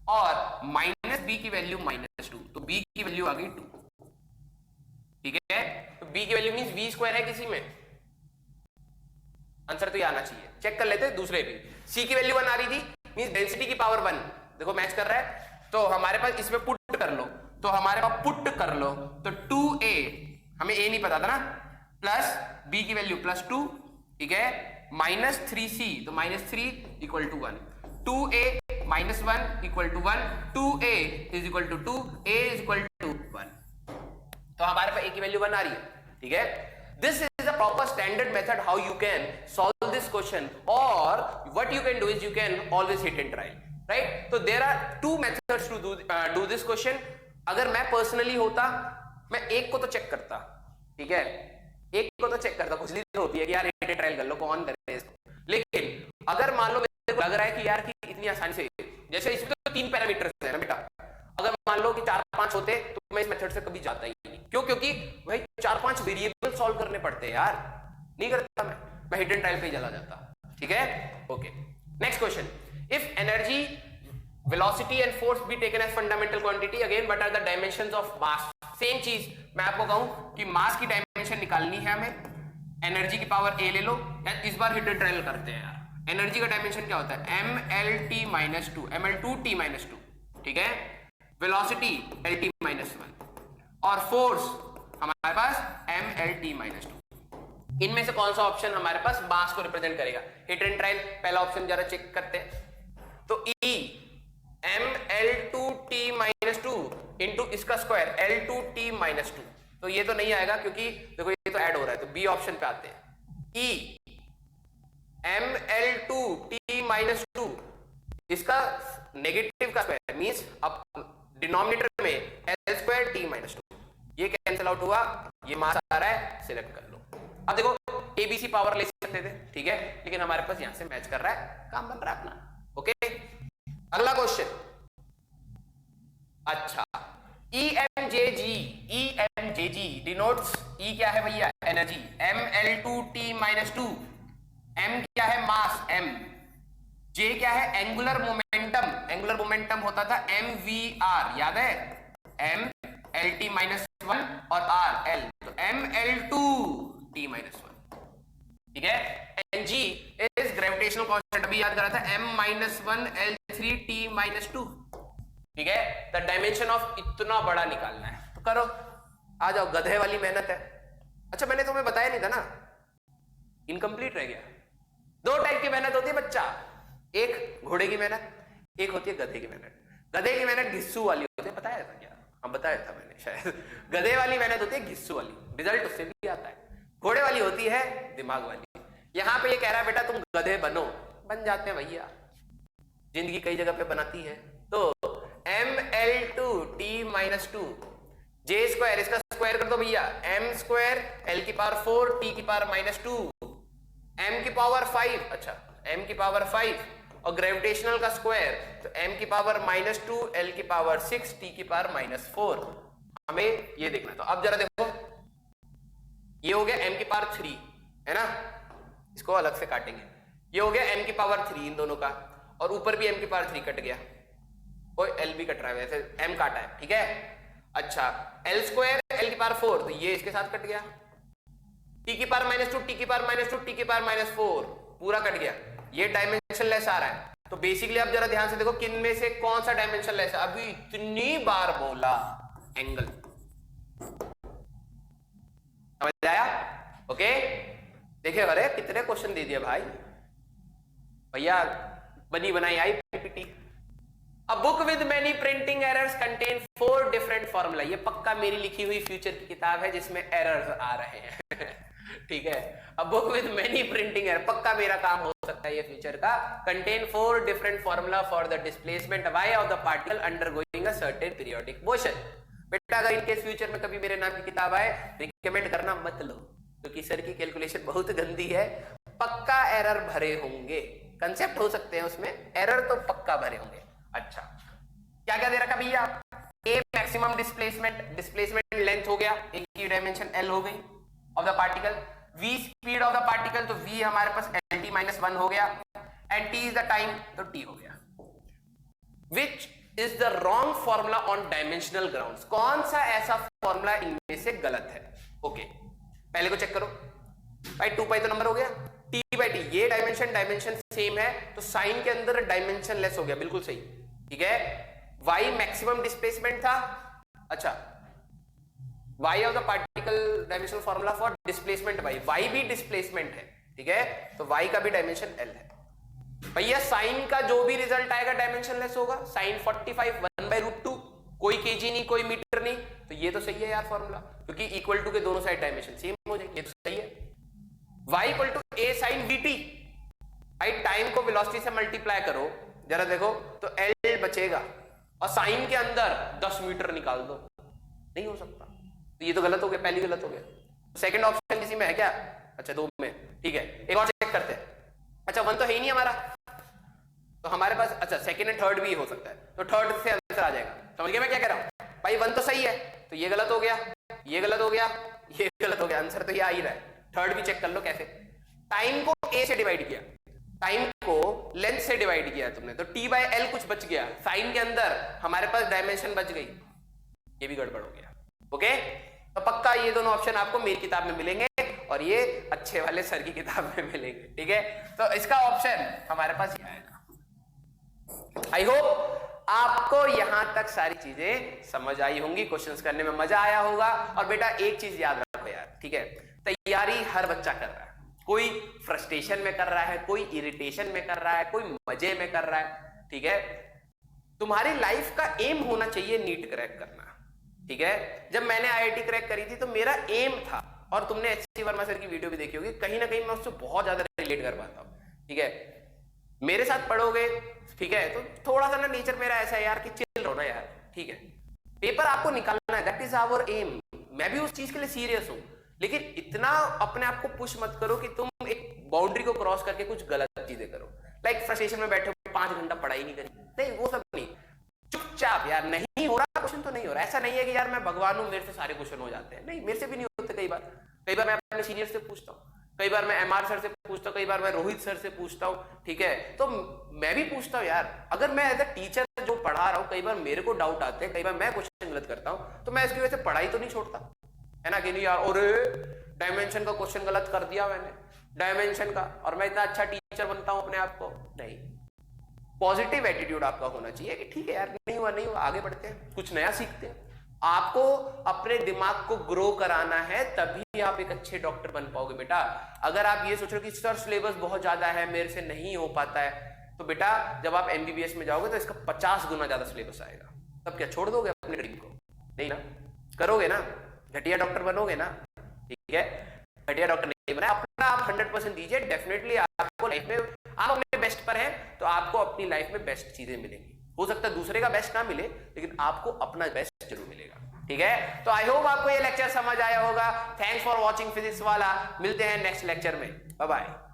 और माइनस b की वैल्यू माइनस 2, तो b की वैल्यू आ गई 2। ठीक है, तो b की वैल्यू मींस v स्क्वायर है किसी में, आंसर तो ये आना चाहिए। चेक कर लेते हैं दूसरे भी, c की वैल्यू 1 आ रही थी, मींस डेंसिटी की पावर 1, देखो मैच कर रहा है। तो हमारे पास इसमें पुट कर लो, तो हमारे पास पुट कर लो तो 2a, हमें a नहीं पता था ना, प्लस b की वैल्यू प्लस 2, ठीक है, माइनस 3c तो minus 3 equal to 1, 2a minus 1 equal to 1, 2a is equal to 2, a is equal to 1। तो हमारे पास a की वैल्यू 1 आ रही है। ठीक है, this is a proper standard method how you can solve this question, और what you can do is you can always hit and try, right. तो there are 2 methods to do this question. अगर मैं पर्सनली होता, मैं एक को तो चेक करता, ठीक है, एक को तो चेक करता, कुछ लीड होती है कि यार हिट एंड ट्रायल कर लो, कौन करे इसको। लेकिन अगर मान लो मेरे को लग रहा है कि यार कि इतनी आसानी से, जैसे इसमें तो 3 पैरामीटर्स है ना बेटा, अगर मान लो कि 4-5 होते तो मैं इस मेथड से कभी जाता ही नहीं। क्यों? क्योंकि भाई 4-5 वेरिएबल सॉल्व करने पड़ते हैं यार, नहीं करता मैं हिट एंड ट्रायल पे ही चला जाता। ठीक है, okay. Next question, if energy, velocity and force be taken as fundamental quantity, again what are the dimensions of mass. Same चीज मैं आपको कहूं कि मास की डायमेंशन निकालनी है हमें, एनर्जी की पावर a ले लो, इस बार हिट एंड ट्रायल करते हैं यार। एनर्जी का डायमेंशन क्या होता है, M L T minus two, M L two T minus two, ठीक है, velocity L T minus one और फोर्स हमारे पास M L T minus two. इनमें से कौन सा ऑप्शन हमारे पास मास को रिप्रेजेंट करेगा? हिट एंड ट्रायल पहला ऑप्शन जरा चेक करते हैं। तो E M L two T minus two into इसका square L two T minus two, तो ये तो नहीं आएगा क्योंकि देखो ये तो ऐड हो रहा है, तो बी ऑप्शन पे आते हैं। E M L two T minus two, इसका नेगेटिव का स्क्वायर मींस अब डिनोमिनेटर में L square T minus two, ये कैंसिल आउट हुआ, ये मास आ रहा है, सिलेक्ट कर लो। अब देखो एबीसी पावर ले सकते थे, ठीक है, लेकिन हमारे पास यहां से मैच कर रहा है, काम बन रहा है अपना। ओके, अगला क्वेश्चन, अच्छा, EMJG डिनोट्स, E क्या है भैया, एनर्जी, ML2T माइनस 2, M क्या है मास M, J क्या है एंगुलर मोमेंटम, एंगुलर मोमेंटम होता था MVR, याद है, MLT माइनस 1 और RL, तो ML2T माइनस 1, ठीक है। Ng इज ग्रेविटेशनल कांस्टेंट, अभी याद करा था, M माइनस 1 L3T माइनस 2, ठीक है। द डायमेंशन ऑफ इतना बड़ा निकालना है, तो करो, आ जाओ, गधे वाली मेहनत है। अच्छा मैंने तुम्हें बताया नहीं था ना, इनकम्प्लीट रह गया। 2 टाइप की मेहनत होती है बच्चा, एक घोड़े की मेहनत, एक होती है गधे की मेहनत। गधे की मेहनत घिस्सू वाली होती है, बताया था क्या? हाँ बताया था मैंने शायद। गधे वाली मेहनत होती है घिस्सू वाली, रिजल्ट उससे भी आता है। घोड़े वाली होती है दिमाग वाली। यहां पे ये कह रहा है बेटा तुम गधे बनो, बन जाते हैं भैया, जिंदगी कई जगह पे बनाती है। तो ml2t-2 जे स्क्वायर, इसका स्क्वायर कर दो भैया, m स्क्वायर l की पावर 4 t की पावर -2 m की पावर 5, अच्छा m की पावर 5 और ग्रेविटेशनल का स्क्वायर तो m की पावर -2 l की पावर 6 t की पावर -4। हमें ये देखना है। तो अब जरा देखो, ये हो गया m की पावर 3 है ना, इसको अलग से काटेंगे। ये हो गया m की पावर 3 इन दोनों का, और ऊपर भी m की पावर 3 कट गया, कोई l भी कट रहा है, वैसे m काटा है, ठीक है। अच्छा l स्क्वायर l की पावर 4 तो ये इसके साथ कट गया, t की पावर -2 t की पावर -2 t की पावर -4 पूरा कट गया, ये डायमेंशन लेस आ रहा है। तो बेसिकली आप जरा ध्यान से देखो किन में से कौन सा डायमेंशन लेस है। अभी इतनी बार बोला एंगल, समझ आया? ओके देखिए, अरे कितने क्वेश्चन दे दिए भाई, भैया बनी बनाई आई PPT. A book with many printing errors contain 4 different formula। ये पक्का मेरी लिखी हुई फ्यूचर की किताब है जिसमें एरर्स आ रहे हैं ठीक है। A book with many printing errors, पक्का मेरा काम हो सकता है ये फ्यूचर का। Contain 4 different formula for the displacement y of the particle undergoing a certain periodic motion। बेटा अगर इनके फ्यूचर में कभी मेरे नाम की किताब आए, रिकमेंड करना मत लो, क्योंकि सर की कैलकुलेशन बहुत गंदी है, पक्का एरर भरे होंगे। कंसेप्ट हो सकते हैं उसमें, एरर तो पक्का भरे होंगे। अच्छा क्या क्या दे रखा भैया, a maximum displacement, displacement length हो गया, a की डायमेंशन l हो गई of the particle, v speed of the particle तो v हमारे पास lt-1 हो गया, and t is the time तो t हो गया। Which is the wrong formula on dimensional grounds, कौन सा ऐसा फॉर्मूला इनमें से गलत है? ओके पहले को चेक करो भाई, 2 पाई तो नंबर हो गया, t/t ये डायमेंशन सेम है तो साइन के अंदर डायमेंशन लेस हो गया, बिल्कुल सही, ठीक है। y मैक्सिमम डिस्प्लेसमेंट था, अच्छा y of the particle dimensional formula for displacement y भी डिस्प्लेसमेंट है, ठीक है, तो y का भी डायमेंशन l है। भैया साइन का जो भी रिजल्ट आएगा डायमेंशन लेस होगा, साइन 45 1/√2, कोई केजी नहीं कोई मीटर नहीं, तो ये तो सही है यार फॉर्मूला, क्योंकि इक्वल टू के दोनों साइड डायमेंशन सेम हो जाएंगे, ये तो सही है। y = a sin vt, भाई टाइम को वेलोसिटी से मल्टीप्लाई करो, जरा देखो तो l बचेगा और साइन के अंदर 10 मीटर निकाल दो, नहीं हो सकता, तो ये तो गलत हो गया, पहली गलत हो गया। सेकंड ऑप्शन किसी में है क्या? अच्छा 2 में, ठीक है, एक और चेक करते हैं। अच्छा 1 तो है ही नहीं हमारा, तो हमारे पास अच्छा सेकंड एंड थर्ड भी हो सकता है, तो थर्ड से आंसर आ जाएगा। समझ गए मैं क्या कह रहा हूं? भाई 1 तो सही है, तो ये गलत हो गया, ये गलत हो गया, ये गलत हो गया, आंसर तो ये आ ही रहा है। थर्ड भी चेक कर लो कैसे, टाइम को a से डिवाइड किया, टाइम को लेंथ से डिवाइड किया तुमने, तो t/l कुछ बच गया, साइन के अंदर हमारे पास डायमेंशन बच गई, ये भी गड़बड़ हो गया। ओके तो पक्का ये दोनों ऑप्शन आपको मेरी किताब में मिलेंगे और ये अच्छे वाले सर की किताब में मिलेंगे, ठीक है। तो इसका ऑप्शन हमारे पास ये आएगा। आई होप आपको यहां तक सारी चीजें समझ आई होंगी, क्वेश्चंस करने में मजा आया होगा। और बेटा एक चीज याद रखो यार, ठीक है, तैयारी हर बच्चा कर रहा है, कोई फ्रस्ट्रेशन में कर रहा है, कोई इरिटेशन में कर रहा है, कोई मजे में कर रहा है, ठीक है। तुम्हारी लाइफ का एम होना चाहिए नीट क्रैक करना, ठीक है। जब मैंने आईआईटी क्रैक करी थी तो मेरा एम था, और तुमने एचसी वर्मा सर की वीडियो भी देखी होगी, कहीं ना कहीं मैं उससे बहुत ज्यादा रिलेट कर पाता हूं, ठीक है। मेरे साथ पढ़ोगे, ठीक है, तो थोड़ा सा ना नेचर मेरा ऐसा है यार कि चिल रहो ना यार, ठीक है, पेपर आपको निकालना है, दैट इज आवर एम। मैं भी उस चीज के लिए सीरियस हूं, लेकिन इतना अपने आप को पुश मत करो कि तुम एक बाउंड्री को क्रॉस करके कुछ गलत चीजें करो। लाइक फ्रस्ट्रेशन में बैठे 5 घंटा पढ़ाई नहीं करी, नहीं वो सब नहीं, चुपचाप यार नहीं हो रहा क्वेश्चन तो नहीं हो रहा। ऐसा नहीं है कि यार मैं भगवान हूं मेरे से सारे क्वेश्चन हो जाते हैं, नहीं मेरे से भी नहीं होते। कई बार मैं अपने सीनियर से पूछता हूँ, कई बार मैं एमआर सर से पूछता हूँ, कई बार मैं रोहित सर से पूछता हूँ, ठीक है। तो मैं भी पूछता हूँ यार, अगर मैं एज अ टीचर जो पढ़ा रहा हूँ कई बार मेरे को डाउट आते हैं, कई बार मैं क्वेश्चन गलत करता हूँ, तो मैं इसकी वजह से पढ़ाई तो नहीं छोड़ता, है ना कि नहीं यार। और डायमेंशन का क्वेश्चन गलत कर दिया मैंने, डायमेंशन का, और मैं इतना अच्छा टीचर बनता हूं अपने आप को, नहीं। पॉजिटिव एटीट्यूड आपका होना चाहिए कि ठीक है यार नहीं हुआ आगे बढ़ते हैं, कुछ नया सीखते हैं। आपको अपने दिमाग को ग्रो कराना है, तभी आप एक अच्छे डॉक्टर बन पाओगे बेटा। अगर आप ये सोच रहे हो कि सर सिलेबस बहुत ज्यादा है मेरे से नहीं हो पाता है, तो बेटा जब आप एमबीबीएस में जाओगे तो इसका 50 गुना ज्यादा सिलेबस आएगा, तब क्या छोड़ दोगे अपने ड्रीम को? नहीं ना, करोगे ना, घटिया डॉक्टर बनोगे ना, ठीक है। घटिया डॉक्टर नहीं बना, अपना आप 100% दीजिए, डेफिनेटली आपको लाइफ में आप अपने बेस्ट पर हैं तो आपको अपनी लाइफ में बेस्ट चीजें मिलेंगी। हो सकता है दूसरे का बेस्ट ना मिले, लेकिन आपको अपना बेस्ट जरूर मिलेगा। ठीक है, तो आई होप आपको ये लेक्चर समझ आया होगा। थैंक्स फॉर वॉचिंग फिजिक्स वाला। मिलते हैं नेक्स्ट लेक्चर में। Bye bye.